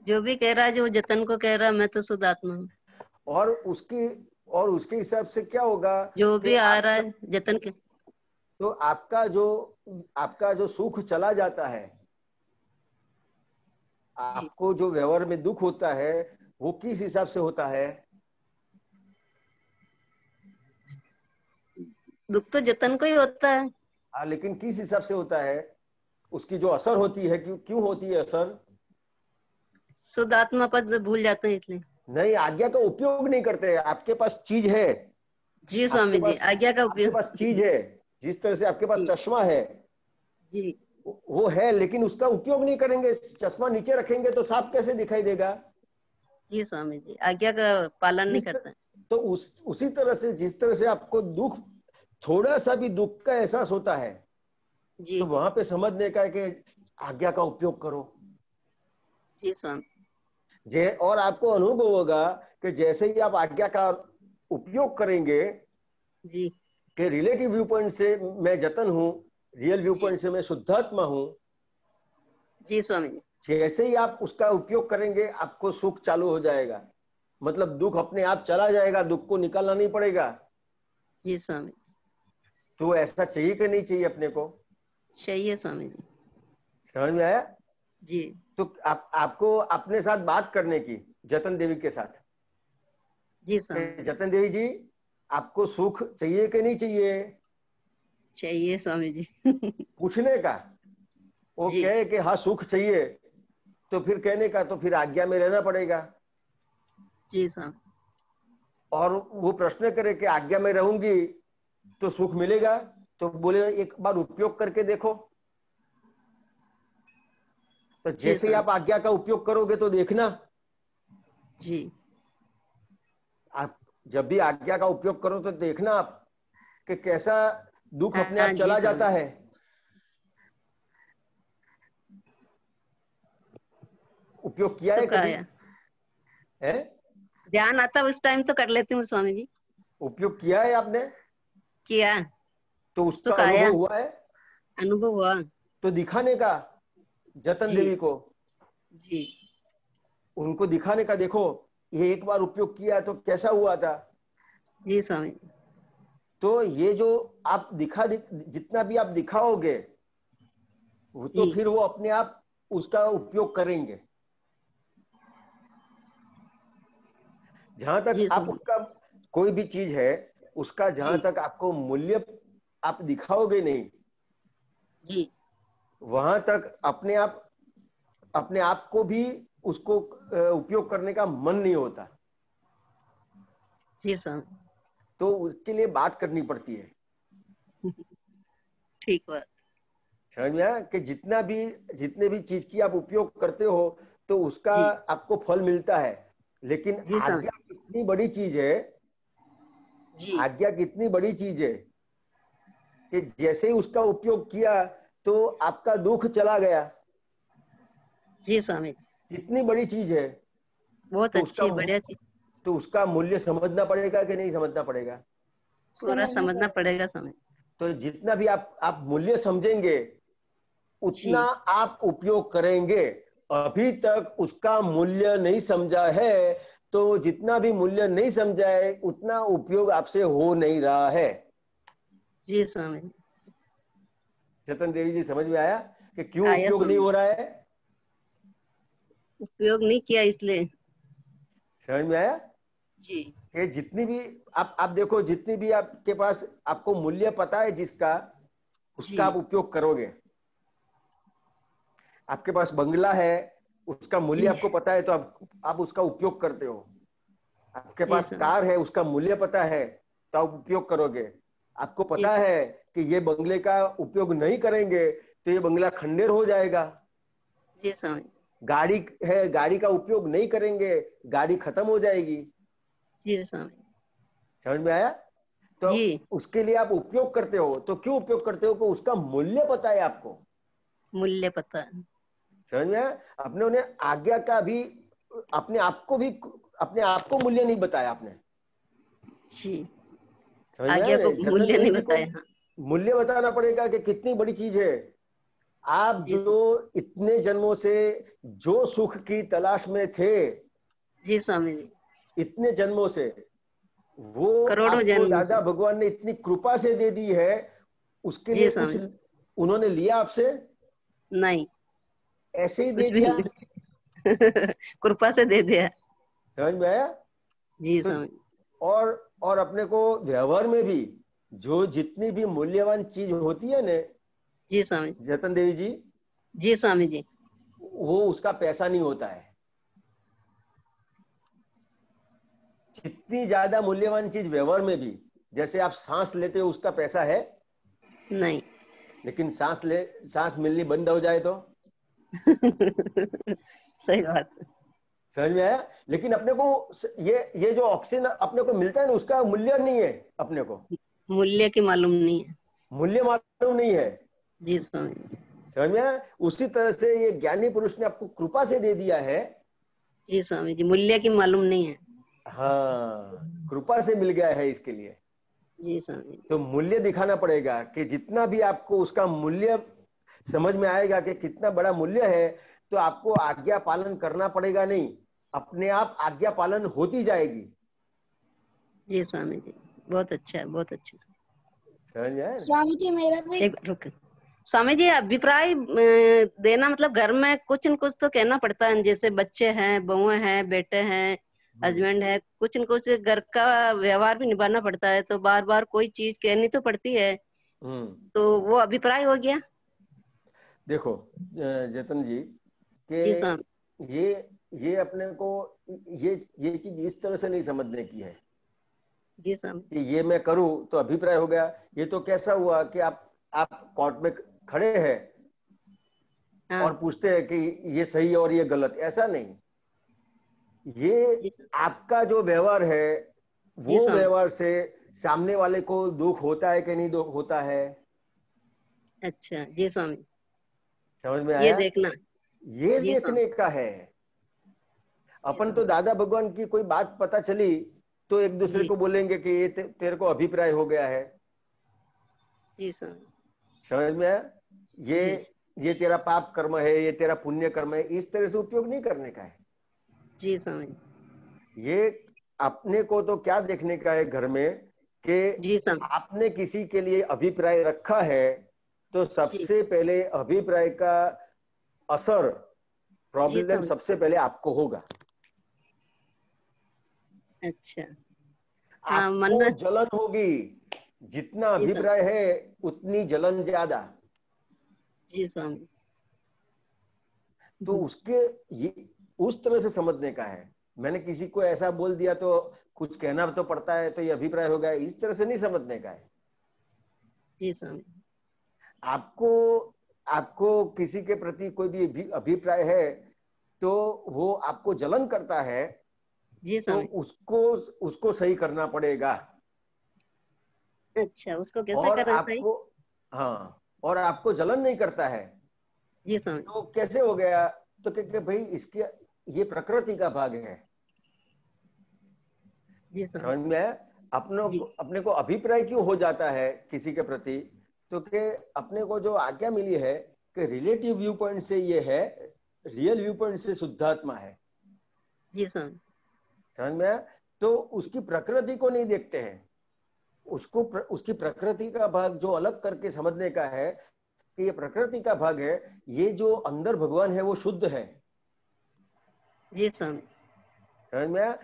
जो भी कह रहा है, जो जतन को कह रहा है, मैं तो शुद्ध आत्मा हूँ। और उसके हिसाब से क्या होगा? जो भी आ रहा है जतन के, तो आपका जो सुख चला जाता है, आपको जो व्यवहार में दुख होता है वो किस हिसाब से होता है? दुख तो जतन को ही होता है। हाँ, लेकिन किस हिसाब से होता है? उसकी जो असर होती है, क्यों होती है असर? शुद्ध आत्मा पद भूल जाते हैं इसलिए। नहीं, आज्ञा का उपयोग नहीं करते। आपके पास चीज है। जी स्वामी जी, आज्ञा का उपयोग। आपके पास चीज है, जिस तरह से आपके पास चश्मा है जी, वो है, लेकिन उसका उपयोग नहीं करेंगे। चश्मा नीचे रखेंगे तो साफ कैसे दिखाई देगा? जी स्वामी जी, आज्ञा का पालन नहीं करता। तो उसी तरह से जिस तरह से आपको दुख, थोड़ा सा भी दुख का एहसास होता है जी, तो वहां पे समझने का है कि आज्ञा का उपयोग करो। जी स्वामी। और आपको अनुभव होगा कि जैसे ही आप आज्ञा का उपयोग करेंगे जी, कि रिलेटिव व्यू पॉइंट से मैं जतन हूँ, रियल व्यू पॉइंट से मैं शुद्धात्मा हूँ। जी स्वामी जी। जैसे ही आप उसका उपयोग करेंगे आपको सुख चालू हो जाएगा, मतलब दुख अपने आप चला जाएगा, दुख को निकालना नहीं पड़ेगा। जी स्वामी। तो ऐसा चाहिए कि नहीं चाहिए अपने को? चाहिए स्वामी जी। समझ में आया? जी। तो आपको अपने साथ बात करने की, जतन देवी के साथ। जी स्वामी। जतन देवी जी, आपको सुख चाहिए कि नहीं चाहिए? चाहिए स्वामी जी। पूछने का। वो जी। कहे कि हाँ सुख चाहिए, तो फिर कहने का तो फिर आज्ञा में रहना पड़ेगा। जी स्वामी। और वो प्रश्न करे कि आज्ञा में रहूंगी तो सुख मिलेगा, तो बोले एक बार उपयोग करके देखो। तो जैसे ही आप आज्ञा का उपयोग करोगे तो देखना। जी। आप जब भी आज्ञा का उपयोग करो तो देखना आप कि कैसा दुख अपने आप हाँ, चला जी जाता है। उपयोग किया है कभी? है ध्यान आता उस टाइम तो कर लेती हूँ स्वामी जी। उपयोग किया है आपने? किया। तो उसका अनुभव हुआ है? अनुभव हुआ। तो दिखाने का जतन देवी को। जी। उनको दिखाने का, देखो ये एक बार उपयोग किया तो कैसा हुआ था। जी स्वामी। तो ये जो आप जितना भी आप दिखाओगे वो तो फिर वो अपने आप उसका उपयोग करेंगे। जहां तक आप उसका कोई भी चीज है उसका जहां तक आपको मूल्य आप दिखाओगे नहीं जी, वहां तक अपने आप को भी उसको उपयोग करने का मन नहीं होता। जी सर। तो उसके लिए बात करनी पड़ती है। ठीक बात। समझ में आया कि जितने भी चीज की आप उपयोग करते हो तो उसका आपको फल मिलता है, लेकिन आज्ञा कितनी बड़ी चीज है। आज्ञा कितनी बड़ी चीज है कि जैसे ही उसका उपयोग किया तो आपका दुख चला गया। जी स्वामी। कितनी बड़ी चीज है। बहुत तो अच्छी बढ़िया चीज। तो उसका मूल्य समझना पड़ेगा कि नहीं समझना पड़ेगा? पूरा समझना पड़ेगा स्वामी। तो जितना भी आप मूल्य समझेंगे उतना आप उपयोग करेंगे। अभी तक उसका मूल्य नहीं समझा है तो जितना भी मूल्य नहीं समझा है उतना उपयोग आपसे हो नहीं रहा है। जी स्वामी। जतन देवी जी समझ में आया कि क्यों उपयोग नहीं हो रहा है? उपयोग नहीं किया इसलिए। समझ में आया जी। कि जितनी भी आप देखो, जितनी भी आपके पास आपको मूल्य पता है जिसका, उसका आप उपयोग करोगे। आपके पास बंगला है, उसका मूल्य आपको पता है तो आप उसका उपयोग करते हो। आपके पास कार है, उसका मूल्य पता है तो आप उपयोग करोगे। आपको पता है कि ये बंगले का उपयोग नहीं करेंगे तो ये बंगला खंडेर हो जाएगा। जी स्वामी। गाड़ी है, गाड़ी का उपयोग नहीं करेंगे गाड़ी खत्म हो जाएगी। जी स्वामी। समझ में आया? तो उसके लिए आप उपयोग करते हो। तो क्यों उपयोग करते हो? कि उसका मूल्य पता है आपको। मूल्य पता है। समझ में आया? अपने उन्हें आज्ञा का भी अपने आप को मूल्य नहीं बताया आपने। जी। आज्ञा को मूल्य नहीं बताया। मूल्य बताना पड़ेगा कि कितनी बड़ी चीज है। आप जो इतने जन्मों से जो सुख की तलाश में थे, जी स्वामी जी, इतने जन्मों से वो करोड़ों आपको दादा भगवान ने इतनी कृपा से दे दी है। उसके लिए कुछ उन्होंने लिया आपसे? नहीं, ऐसे ही दे दिया। कृपा से दे दिया। समझ में आया? जी स्वामी। और अपने को व्यवहार में भी जो जितनी भी मूल्यवान चीज होती है ना, जी स्वामी, जतन देवी जी, जी स्वामी जी, वो उसका पैसा नहीं होता है। जितनी ज्यादा मूल्यवान चीज व्यवहार में भी, जैसे आप सांस लेते हो उसका पैसा है नहीं, लेकिन सांस मिलनी बंद हो जाए तो सही बात। समझ में आया? लेकिन अपने को ये जो ऑक्सीजन अपने को मिलता है ना, उसका मूल्य नहीं है। अपने को मूल्य की मालूम नहीं है। मूल्य मालूम नहीं है। जी स्वामी। समझ में आया? उसी तरह से ये ज्ञानी पुरुष ने आपको कृपा से दे दिया है। जी स्वामी जी, मूल्य की मालूम नहीं है। हाँ, कृपा से मिल गया है इसके लिए। जी स्वामी। तो मूल्य दिखाना पड़ेगा कि जितना भी आपको उसका मूल्य समझ में आएगा कि कितना बड़ा मूल्य है, तो आपको आज्ञा पालन करना पड़ेगा नहीं, अपने आप आज्ञा पालन होती जाएगी। जी स्वामी जी, बहुत अच्छा, बहुत अच्छा। समझ में आया? स्वामी जी मेरा भी एक रुक, स्वामी जी अभिप्राय देना मतलब घर में कुछ न कुछ तो कहना पड़ता है, जैसे बच्चे हैं, बहुएं हैं, बेटे हैं, हस्बैंड है, कुछ न कुछ घर का व्यवहार भी निभाना पड़ता है, तो बार बार कोई चीज कहनी तो पड़ती है। तो वो अभिप्राय हो गया। देखो जतन जी जी कि स्वामी। ये अपने को ये चीज इस तरह से नहीं समझने की है जी स्वामी। कि ये मैं करूं तो अभिप्राय हो गया। ये तो कैसा हुआ कि आप कोर्ट में खड़े हैं हाँ। और पूछते हैं कि ये सही है और ये गलत, ऐसा नहीं। ये आपका जो व्यवहार है वो व्यवहार से सामने वाले को दुख होता है कि नहीं दुख होता है। अच्छा जी स्वामी, समझ में आया? ये देखना, ये देखने का है। अपन तो दादा भगवान की कोई बात पता चली तो एक दूसरे को बोलेंगे कि ये तेरे को अभिप्राय हो गया है। जी स्वामी। समझ में आया? ये तेरा पाप कर्म है, ये तेरा पुण्य कर्म है, इस तरह से उपयोग नहीं करने का है। जी स्वामी। ये अपने को तो क्या देखने का है घर में कि आपने किसी के लिए अभिप्राय रखा है, तो सबसे पहले अभिप्राय का असर, प्रॉब्लम सबसे पहले आपको होगा। अच्छा। आपको जलन होगी, जितना अभिप्राय है उतनी जलन ज्यादा। जी स्वामी। तो उसके ये उस तरह से समझने का है। मैंने किसी को ऐसा बोल दिया तो कुछ कहना तो पड़ता है, तो ये अभिप्राय हो गया, इस तरह से नहीं समझने का है। जी स्वामी। आपको किसी के प्रति कोई भी अभिप्राय है तो वो आपको जलन करता है, जी तो उसको सही करना पड़ेगा। अच्छा, उसको कैसे करना सही? हाँ, और आपको जलन नहीं करता है। जी स्वामी। तो कैसे हो गया? तो कहते भाई इसके ये प्रकृति का भाग है। जी स्वामी। समझ में? अपने को अभिप्राय क्यों हो जाता है किसी के प्रति? तो कि अपने को जो आज्ञा मिली है कि रिलेटिव व्यू पॉइंट से ये है, रियल व्यू पॉइंट से शुद्धात्मा है। जी स्वामी। समझ में? तो उसकी प्रकृति को नहीं देखते हैं, उसकी प्रकृति का भाग जो अलग करके समझने का है कि ये प्रकृति का भाग है, ये जो अंदर भगवान है वो शुद्ध है। जी स्वामी। समझ में?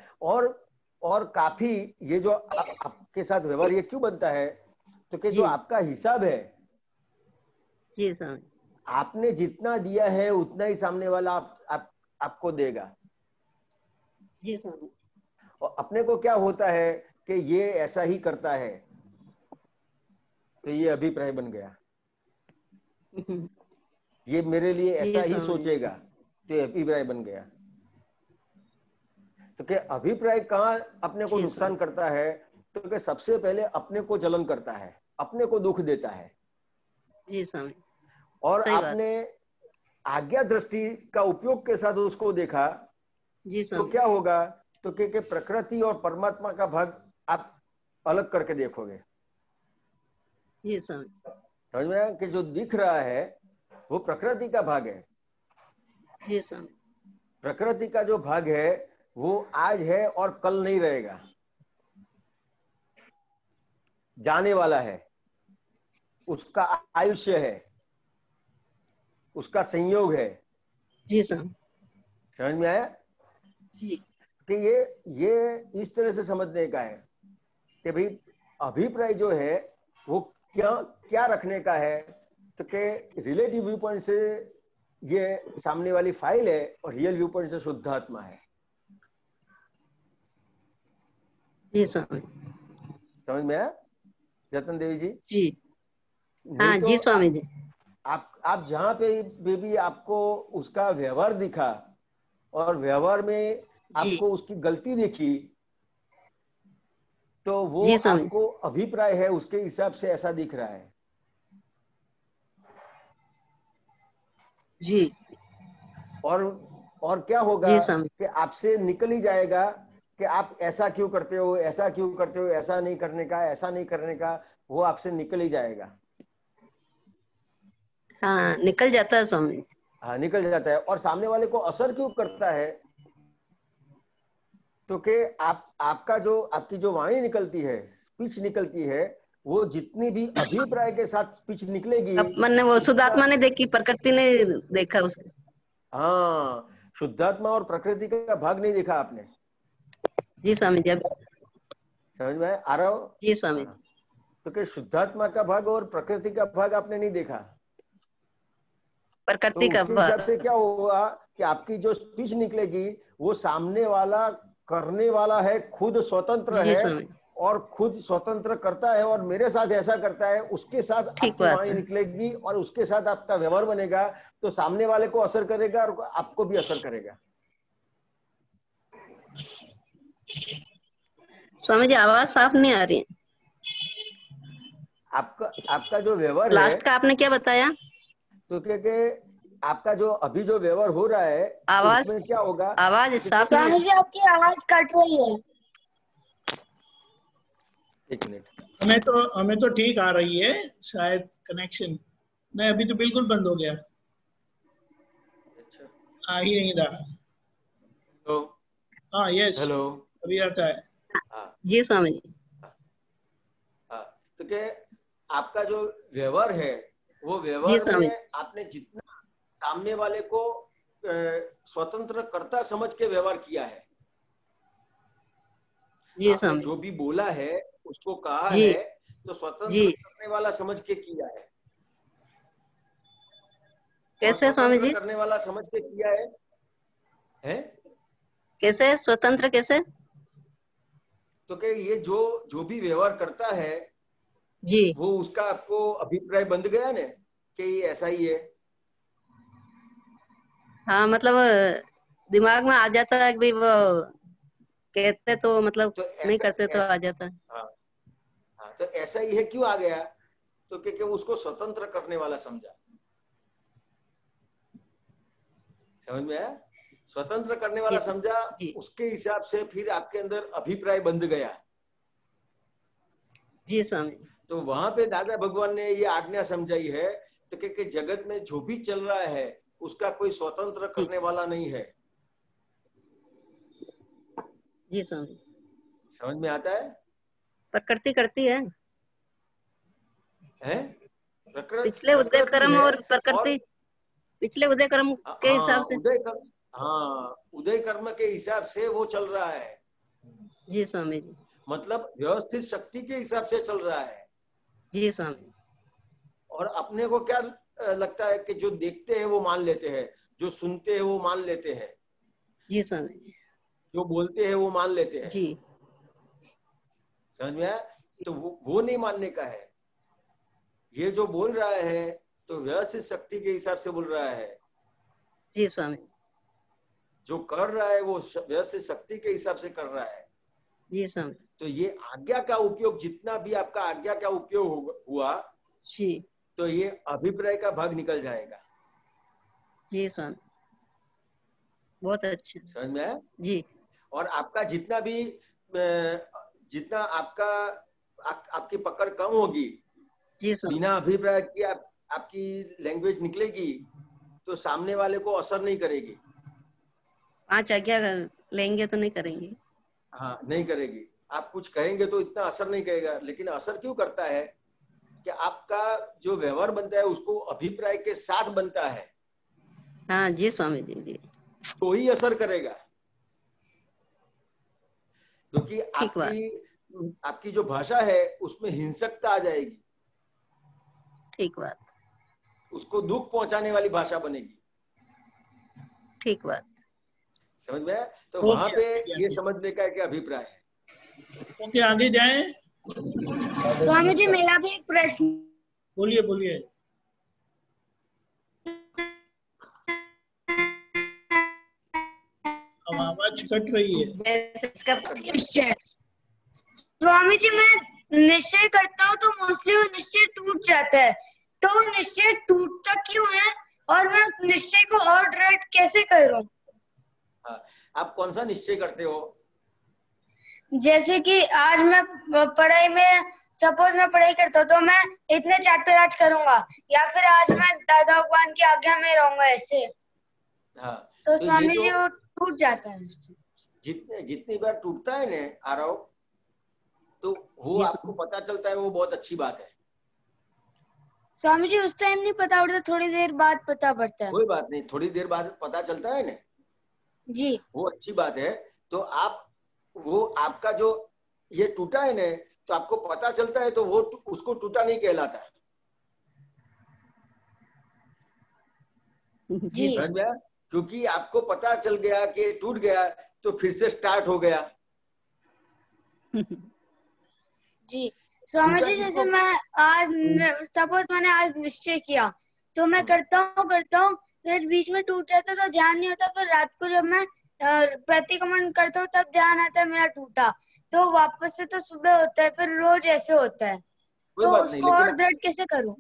और काफी ये जो आपके साथ व्यवहार ये क्यों बनता है? तो कि जो आपका हिसाब है, जी स्वामी, आपने जितना दिया है उतना ही सामने वाला आपको देगा। जी स्वामी। और अपने को क्या होता है कि ये ऐसा ही करता है, तो ये अभिप्राय बन गया। ये मेरे लिए ऐसा ही सोचेगा, तो ये अभिप्राय बन गया। तो क्या अभिप्राय कहाँ अपने को नुकसान करता है? तो क्या सबसे पहले अपने को जलन करता है, अपने को दुख देता है। जी स्वामी। और आपने आज्ञा दृष्टि का उपयोग के साथ उसको देखा, जी तो क्या होगा? तो कि प्रकृति और परमात्मा का भाग आप अलग करके देखोगे। जी स्वामी। समझ में आया कि जो दिख रहा है वो प्रकृति का भाग है। जी स्वामी। प्रकृति का जो भाग है वो आज है और कल नहीं रहेगा, जाने वाला है, उसका आयुष्य है, उसका संयोग है। जी स्वामी। समझ में आया? जी। कि ये इस तरह से समझने का है कि भाई अभिप्राय जो है वो क्या रखने का है। तो कि रिलेटिव व्यू पॉइंट से ये सामने वाली फाइल है और रियल व्यू पॉइंट से शुद्धात्मा है। जी स्वामी। समझ में आया जतन देवी जी? जी हाँ। जी स्वामी जी। आप जहाँ पे भी आपको उसका व्यवहार दिखा और व्यवहार में आपको उसकी गलती दिखी, तो वो आपको अभिप्राय है, उसके हिसाब से ऐसा दिख रहा है। जी। और क्या होगा कि आपसे निकल ही जाएगा कि आप ऐसा क्यों करते हो, ऐसा क्यों करते हो, ऐसा नहीं करने का, ऐसा नहीं करने का, वो आपसे निकल ही जाएगा। हाँ, निकल जाता है स्वामी। हाँ, निकल जाता है। और सामने वाले को असर क्यों करता है? तो कि आपका जो आपकी जो वाणी निकलती है, स्पीच निकलती है, वो जितनी भी अभिप्राय के साथ स्पीच निकलेगी, अपन ने वो शुद्धात्मा ने देखी, प्रकृति ने देखा उसको। हाँ, शुद्धात्मा और प्रकृति का भाग नहीं देखा आपने। जी स्वामी जी। समझ में आ रहा हो? जी स्वामी जी। तो कि शुद्धात्मा का भाग और प्रकृति का भाग आपने नहीं देखा। प्रकृति तो का उसके हिसाब भाग। से क्या होगा कि आपकी जो स्पीच निकलेगी वो सामने वाला करने वाला है, खुद स्वतंत्र जी है स्वामी। और खुद स्वतंत्र करता है और मेरे साथ ऐसा करता है, उसके साथ ठीक आपकी बात वाणी है। निकलेगी और उसके साथ आपका व्यवहार बनेगा, तो सामने वाले को असर करेगा और आपको भी असर करेगा। स्वामी जी आवाज साफ नहीं आ रही है। आपका जो व्यवहार है, लास्ट का आपने क्या बताया? तो क्या आपका जो अभी जो व्यवहार हो रहा है, आवाज उसमें क्या होगा? आवाज साफ स्वामी जी आपकी आवाज कट रही है। एक मिनट। हमें तो ठीक आ रही है, शायद कनेक्शन नहीं, अभी तो बिल्कुल बंद हो गया। अच्छा, आ ही नहीं रहा। तो हाँ, यस, हेलो, अभी आता है। हाँ जी स्वामी जी। हाँ। तो क्या आपका जो व्यवहार है, वो जी व्यवहार स्वामी। में आपने जितना सामने वाले को स्वतंत्र कर्ता समझ के व्यवहार किया है, जी आपने स्वामी। जो भी बोला है, उसको कहा जी है, तो स्वतंत्र जी। करने वाला समझ के किया है। और कैसे स्वामी स्वतंत्र जी? करने वाला समझ के किया है? कैसे स्वतंत्र कैसे? तो क्या ये जो भी व्यवहार करता है, जी वो उसका आपको अभिप्राय बंध गया ना कि ये ऐसा ही है। हाँ, मतलब दिमाग में आ जाता है कि भाई वो कहते तो मतलब तो नहीं ऐसा करते तो आ जाता है। हाँ हाँ, तो ऐसा ही है, क्यों आ गया? तो क्योंकि उसको स्वतंत्र करने वाला समझा। समझ में आया? स्वतंत्र करने वाला जी समझा, जी। उसके हिसाब से फिर आपके अंदर अभिप्राय बंध गया। जी स्वामी। तो वहां पे दादा भगवान ने ये आज्ञा समझाई है, तो कि जगत में जो भी चल रहा है उसका कोई स्वतंत्र करने वाला नहीं है। जी स्वामी। समझ में आता है? प्रकृति करती है। पिछले उदय प्रकृति कर्म है और प्रकृति पिछले उदय कर्म के हिसाब से। उदय कर्म के हिसाब से वो चल रहा है। जी स्वामी जी। मतलब व्यवस्थित शक्ति के हिसाब से चल रहा है। जी स्वामी। और अपने को क्या लगता है कि जो देखते हैं वो मान लेते हैं, जो सुनते हैं वो मान लेते हैं, जी स्वामी। जो बोलते हैं वो मान लेते हैं। जी। समझ में आया? तो वो नहीं मानने का है। ये जो बोल रहा है तो व्यवस्थित शक्ति के हिसाब से बोल रहा है। जी स्वामी। जो कर रहा है वो व्यवस्थित शक्ति के हिसाब से कर रहा है। जी स्वामी। तो ये आज्ञा का उपयोग, जितना भी आपका आज्ञा का उपयोग हुआ, जी, तो ये अभिप्राय का भाग निकल जाएगा। जी स्वामी, बहुत अच्छा। समझ में आया? जी। और आपका जितना आपका आपकी पकड़ कम होगी, जी स्वामी। बिना अभिप्राय की आपकी लैंग्वेज निकलेगी, तो सामने वाले को असर नहीं करेगी। 5 आज्ञा लेंगे तो नहीं करेंगे। हाँ, नहीं करेगी। आप कुछ कहेंगे तो इतना असर नहीं करेगा, लेकिन असर क्यों करता है कि आपका जो व्यवहार बनता है उसको अभिप्राय के साथ बनता है। हाँ जी स्वामी जी। जी, तो ही असर करेगा। क्योंकि आपकी जो भाषा है उसमें हिंसकता आ जाएगी। ठीक बात। उसको दुख पहुंचाने वाली भाषा बनेगी। ठीक बात। समझ में आया? तो वहां पे ये समझने का क्या अभिप्राय है। ओके, आगे जाएं। स्वामी जी मेरा भी एक प्रश्न। बोलिए बोलिए। अब आवाज कट रही है। निश्चय स्वामी जी, मैं निश्चय करता हूँ तो मोस्टली वो निश्चय टूट जाता है, तो निश्चय टूटता क्यों है और मैं निश्चय को और दृढ़ कैसे करूं? हाँ, आप कौन सा निश्चय करते हो? जैसे कि आज मैं पढ़ाई में, सपोज मैं पढ़ाई करता हूँ तो मैं इतने चैप्टर आज करूंगा, या फिर आज मैं दादा भगवान की आज्ञा में रहूंगा ऐसे। हाँ, तो तो स्वामी जी वो टूट जाता है। जितनी बार टूटता है ना आरव, तो वो आपको पता चलता है, वो बहुत अच्छी बात है। स्वामी जी उस टाइम नहीं पता पड़ता, थोड़ी देर बाद पता पड़ता है। कोई बात नहीं, थोड़ी देर बाद पता चलता है ना जी, वो अच्छी बात है। तो आप वो आपका जो ये टूटा है ना, तो आपको पता चलता है, तो वो उसको टूटा नहीं कहलाता। जी, समझ में आया? क्योंकि आपको पता चल गया कि टूट गया, तो फिर से स्टार्ट हो गया। जी स्वामी जी, जैसे मैं आज सपोज मैंने आज निश्चय किया तो मैं करता हूँ, फिर बीच में टूट जाता तो ध्यान नहीं होता, फिर रात को जब मैं प्रतिक्रमण करता हूँ तब ध्यान आता है मेरा टूटा, तो वापस से तो सुबह होता है, फिर रोज ऐसे होता है। कोई तो बात नहीं, उसको और लेकिन दृढ़ कैसे करूँ?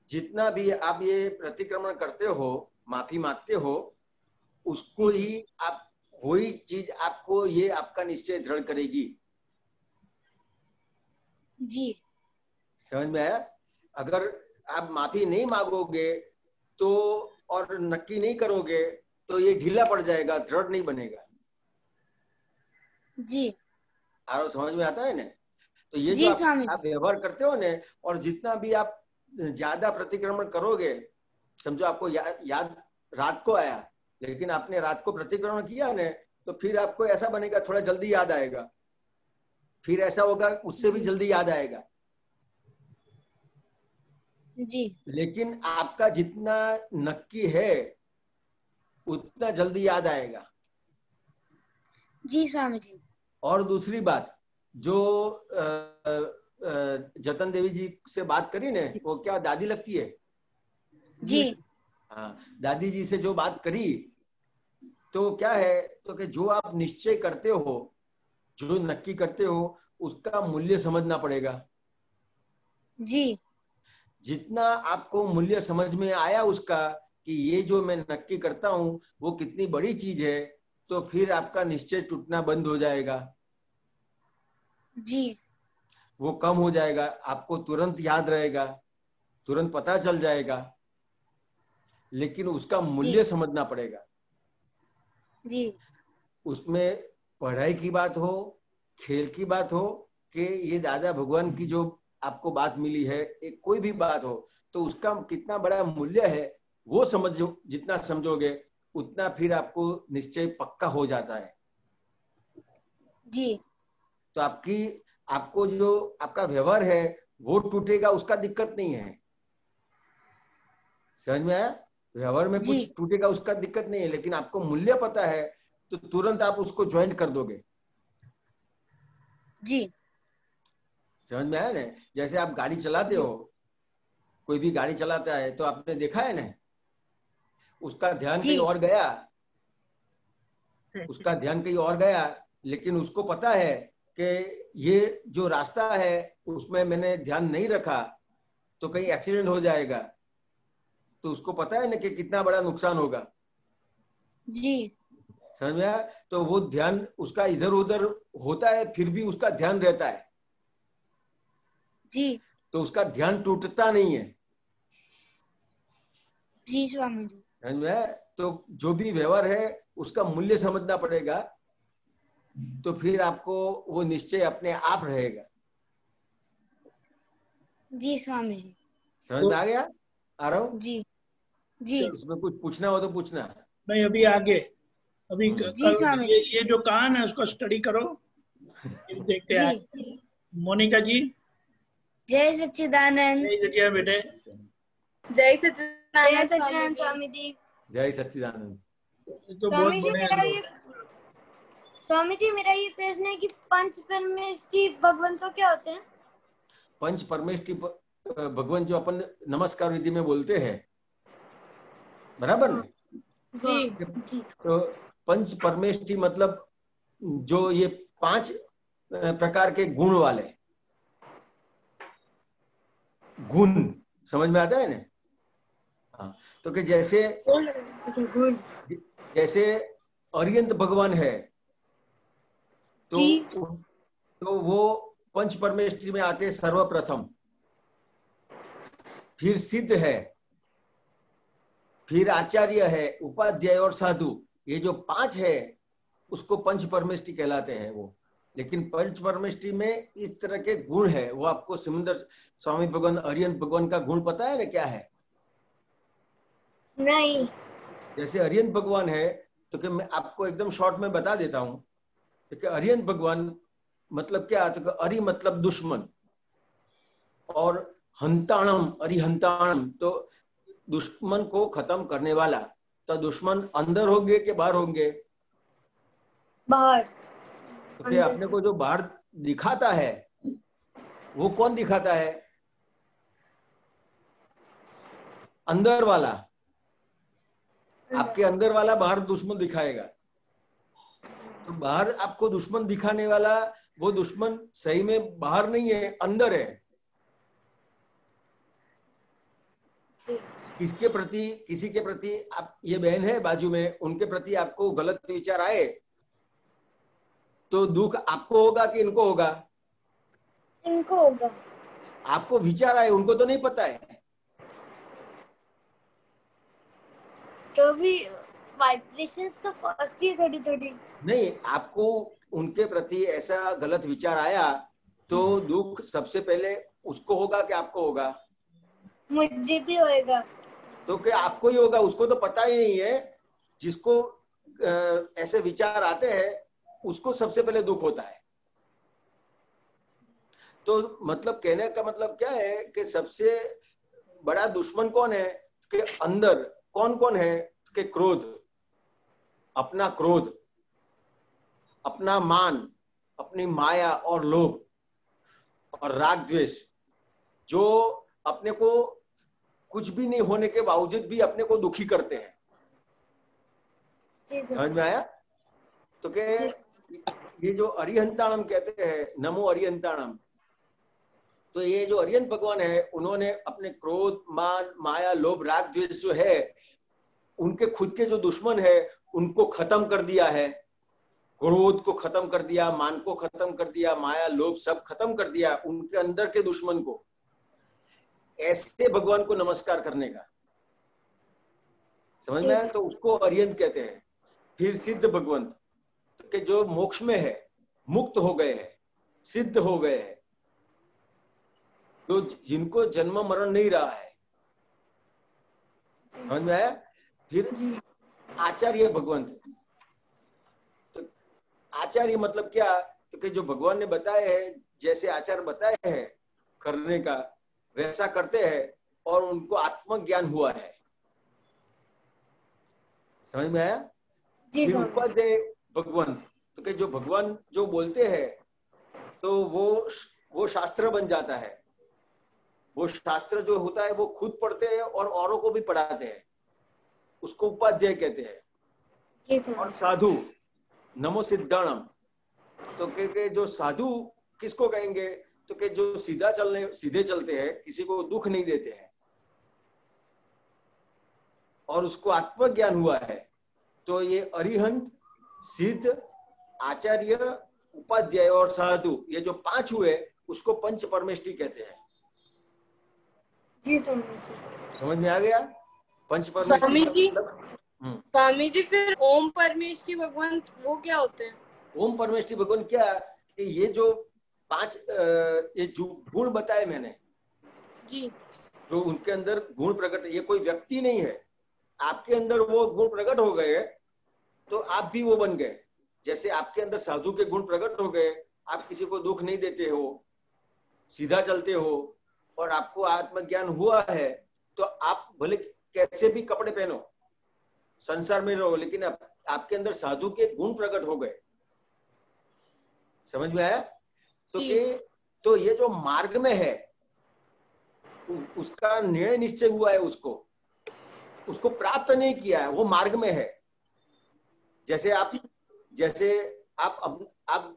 जितना भी आप ये प्रतिक्रमण करते हो, माफी मांगते हो, उसको ही आप, वही चीज आपको ये आपका निश्चय दृढ़ करेगी। जी, समझ में आया? अगर आप माफी नहीं मांगोगे तो, और नक्की नहीं करोगे, तो ये ढीला पड़ जाएगा, दृढ़ नहीं बनेगा। जी, और समझ में आता है ना? तो ये जी जो स्वामी आप व्यवहार करते हो ना, और जितना भी आप ज्यादा प्रतिक्रमण करोगे, समझो आपको याद रात को आया, लेकिन आपने रात को प्रतिक्रमण किया ना, तो फिर आपको ऐसा बनेगा, थोड़ा जल्दी याद आएगा, फिर ऐसा होगा उससे भी जल्दी याद आएगा। जी, लेकिन आपका जितना नक्की है उतना जल्दी याद आएगा। जी स्वामी जी। और दूसरी बात, जो जतन देवी जी से बात करी ने, वो क्या दादी लगती है? जी, हाँ, दादी जी से जो बात करी, तो क्या है, तो कि जो आप निश्चय करते हो, जो नक्की करते हो, उसका मूल्य समझना पड़ेगा। जी, जितना आपको मूल्य समझ में आया उसका, कि ये जो मैं नक्की करता हूँ वो कितनी बड़ी चीज है, तो फिर आपका निश्चय टूटना बंद हो जाएगा। जी, वो कम हो जाएगा, आपको तुरंत याद रहेगा, तुरंत पता चल जाएगा, लेकिन उसका मूल्य समझना पड़ेगा। जी, उसमें पढ़ाई की बात हो, खेल की बात हो, कि ये दादा भगवान की जो आपको बात मिली है, एक कोई भी बात हो, तो उसका कितना बड़ा मूल्य है, वो समझो। जितना समझोगे उतना फिर आपको निश्चय पक्का हो जाता है। जी, तो आपको जो आपका व्यवहार है वो टूटेगा, उसका दिक्कत नहीं है। समझ में आया? व्यवहार में कुछ टूटेगा उसका दिक्कत नहीं है, लेकिन आपको मूल्य पता है तो तुरंत आप उसको ज्वाइन कर दोगे। जी, समझ में आया ना? जैसे आप गाड़ी चलाते हो, कोई भी गाड़ी चलाता है, तो आपने देखा है ना, उसका ध्यान कहीं और गया, उसका ध्यान कहीं और गया, लेकिन उसको पता है कि ये जो रास्ता है उसमें मैंने ध्यान नहीं रखा तो कहीं एक्सीडेंट हो जाएगा, तो उसको पता है ना कि कितना बड़ा नुकसान होगा। जी, समझ में आया? तो वो ध्यान उसका इधर उधर होता है, फिर भी उसका ध्यान रहता है, जी, तो उसका ध्यान टूटता नहीं है। जी स्वामी जी। समझ में आया? तो जो भी व्यवहार है उसका मूल्य समझना पड़ेगा, तो फिर आपको वो निश्चय अपने आप रहेगा। जी स्वामी जी। समझ में आ गया? आ रहा हूँ? जी, जी, इसमें कुछ पूछना हो तो पूछना। नहीं, अभी आगे, अभी कल ये जो कान है उसको स्टडी करो, फिर देखते हैं। मोनिका जी। जय सच्चिदानंद। जय सच्चिदानंद बेटे। जय सच्चिदानंद स्वामी जी। जय सच्चिदानंद। तो बहुत बड़े स्वामी जी, मेरा ये प्रश्न है कि पंच परमेष्ठी भगवान तो क्या होते हैं? पंच परमेष्ठी भगवान जो अपन नमस्कार विधि में बोलते हैं, बराबर ना? जी। तो पंच परमेष्ठी मतलब जो ये 5 प्रकार के गुण वाले गुण, समझ में आता है ना? हाँ, तो कि जैसे अर्यंत भगवान है, तो वो पंच परमेष्टि में आते हैं सर्वप्रथम, फिर सिद्ध है, फिर आचार्य है, उपाध्याय और साधु। ये जो 5 है उसको पंच परमेष्टि कहलाते हैं वो। लेकिन पंच परमेष्टि में इस तरह के गुण है, वो आपको सिमंदर स्वामी भगवान, अरिहंत भगवान का गुण पता है ना क्या है? नहीं। जैसे अरिहंत भगवान है तो कि मैं आपको एकदम शॉर्ट में बता देता हूं कि अरिहंत भगवान मतलब क्या? तो अरि मतलब दुश्मन, और हंताणम, अरिहंताणम तो दुश्मन को खत्म करने वाला। तो दुश्मन अंदर होंगे कि बाहर होंगे? बाहर। तो अपने को जो बाहर दिखाता है वो कौन दिखाता है? अंदर वाला। आपके अंदर वाला बाहर दुश्मन दिखाएगा। तो बाहर आपको दुश्मन दिखाने वाला वो दुश्मन सही में बाहर नहीं है, अंदर है। किसके प्रति, किसी के प्रति आप, ये बहन है बाजू में, उनके प्रति आपको गलत विचार आए तो दुख आपको होगा कि इनको होगा? इनको होगा। आपको विचार आए, उनको तो नहीं पता है। तो भी वाइब्रेशंस तो पहुंचती है थोड़ी थोड़ी। नहीं, आपको उनके प्रति ऐसा गलत विचार आया तो दुख सबसे पहले उसको होगा कि आपको होगा? मुझे भी होएगा। तो क्या आपको ही होगा? उसको तो पता ही नहीं है। जिसको ऐसे विचार आते हैं उसको सबसे पहले दुख होता है। तो मतलब कहने का मतलब क्या है कि सबसे बड़ा दुश्मन कौन है? कि अंदर कौन कौन है? कि क्रोध, अपना क्रोध, अपना मान, अपनी माया और लोभ और राग द्वेष, जो अपने को कुछ भी नहीं होने के बावजूद भी अपने को दुखी करते हैं। समझ में आया? तो के ये जो अरिहंताणम कहते हैं, नमो अरिहंताणम, तो ये जो अरिहंत भगवान है उन्होंने अपने क्रोध, मान, माया, लोभ, राग द्वेष जो है उनके खुद के जो दुश्मन है उनको खत्म कर दिया है। क्रोध को खत्म कर दिया, मान को खत्म कर दिया, माया, लोभ सब खत्म कर दिया, उनके अंदर के दुश्मन को। ऐसे भगवान को नमस्कार करने का, समझ में आया? तो उसको अरिहंत कहते हैं। फिर सिद्ध भगवंत के जो मोक्ष में है, मुक्त हो गए हैं, सिद्ध हो गए हैं, तो जिनको जन्म मरण नहीं रहा है। समझ में आया? फिर आचार्य भगवंत। तो आचार्य मतलब क्या? क्योंकि जो भगवान ने बताए हैं, जैसे आचार बताए हैं करने का वैसा करते हैं और उनको आत्मज्ञान हुआ है। समझ में आया? फिर उपाध्याय भगवंत, तो कि जो भगवान जो बोलते हैं तो वो शास्त्र बन जाता है। वो शास्त्र जो होता है वो खुद पढ़ते हैं और औरों को भी पढ़ाते हैं, उसको उपाध्याय कहते हैं। और साधु, नमो सिद्धाणम, तो के जो साधु किसको कहेंगे? तो कि जो सीधे चलते हैं, किसी को दुख नहीं देते हैं और उसको आत्मज्ञान हुआ है। तो ये अरिहंत, सिद्ध, आचार्य, उपाध्याय और साधु, ये जो 5 हुए उसको पंच परमेष्टि कहते हैं। जी समझ में आ गया? पंच परमेष्टि। स्वामी जी फिर ओम परमेष्टि भगवान वो क्या होते हैं? ओम परमेष्टि भगवान क्या? कि ये जो 5 ये जो गुण बताए मैंने जी, जो उनके अंदर गुण प्रकट, ये कोई व्यक्ति नहीं है, आपके अंदर वो गुण प्रकट हो गए तो आप भी वो बन गए। जैसे आपके अंदर साधु के गुण प्रकट हो गए, आप किसी को दुख नहीं देते हो, सीधा चलते हो और आपको आत्मज्ञान हुआ है, तो आप भले कैसे भी कपड़े पहनो, संसार में रहो, लेकिन आपके अंदर साधु के गुण प्रकट हो गए। समझ में आया? तो ये जो मार्ग में है उसका निर्णय निश्चय हुआ है, उसको प्राप्त नहीं किया है, वो मार्ग में है। जैसे आप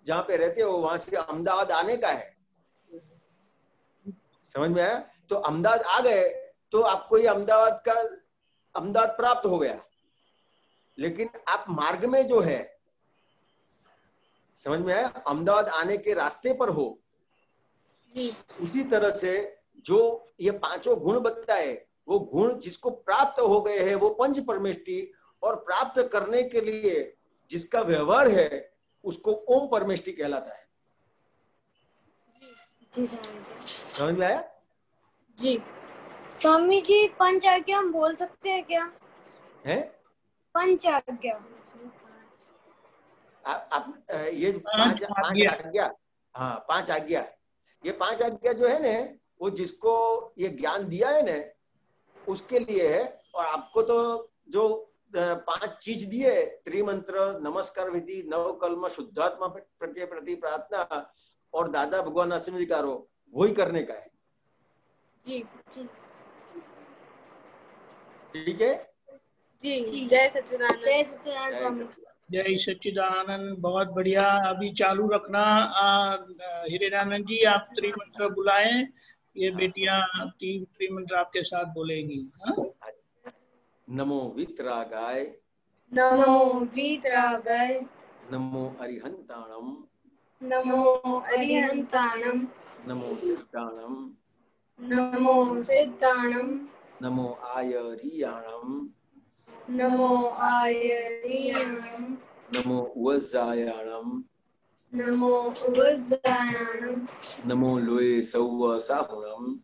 जहाँ पे रहते हो वहां से अहमदाबाद आने का है। समझ में आया? तो अहमदाबाद आ गए तो आपको ये अहमदाबाद प्राप्त हो गया, लेकिन आप मार्ग में जो है समझ में आया? अहमदाबाद आने के रास्ते पर हो। उसी तरह से जो ये पांचों गुण बताए, वो गुण जिसको प्राप्त हो गए हैं वो पंच परमेष्टि, और प्राप्त करने के लिए जिसका व्यवहार है उसको ओम परमेष्टि कहलाता है। जी स्वामी जी। समझ में आया? जी स्वामी जी पंच आज्ञा हम बोल सकते हैं क्या? है पंच आज्ञा ये पांच आज्ञा, हाँ 5 आज्ञा। ये 5 आज्ञा जो है ना, वो जिसको ये ज्ञान दिया है ना उसके लिए है। और आपको तो जो 5 चीज दिए, त्रिमंत्र, नमस्कार विधि, नवकल्म, शुद्धात्मा के प्रति प्रार्थना और दादा भगवान आशीर्वादिकारो, वही करने का है। जी ठीक है जी। जय सच्चिदानंद। जय सच्चिदानंद स्वामी जी। जय सच्चिदानंद। बहुत बढ़िया। अभी चालू रखना। हिरेनानंद जी आप त्रिमंत्र बुलाएं, ये बेटियां त्रिमंत्र आपके साथ बोलेगी। नमो वितरागाय, नमो वीतरागाय, नमो अरिहंताणम, नमो अरिहंताणम, नमो सिद्धाणम, नमो सिद्धाणम, नमो आयरियाणम, नमो आयरियाणम, नमो वज्जायाणम, नमो वज्जायाणम, नमो लोये सौव साहुणम,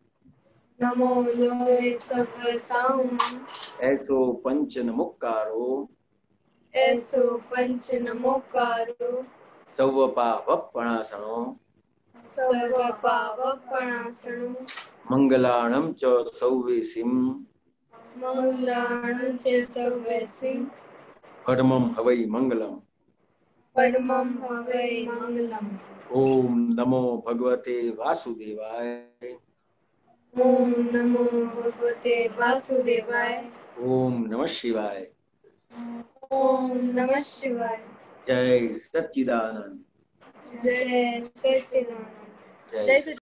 नमो लोय सव साहुणम, ऐसो पंच नमुक्कारो, ऐसो पंच नमोकारो, सौव पावपणासनो, सर्व पावपणासनो, मंगलाणम च सौवेसिम, मंगलाणं च सर्वसिं, परमं हवै मंगलम। परमं हवै मंगलम्। ओम नमो भगवते वासुदेवाय, ओम नमो भगवते वासुदेवाय, ओम नमः शिवाय। ओम नमः शिवाय। जय सच्चिदानंद। जय सच्चिदानंद। जय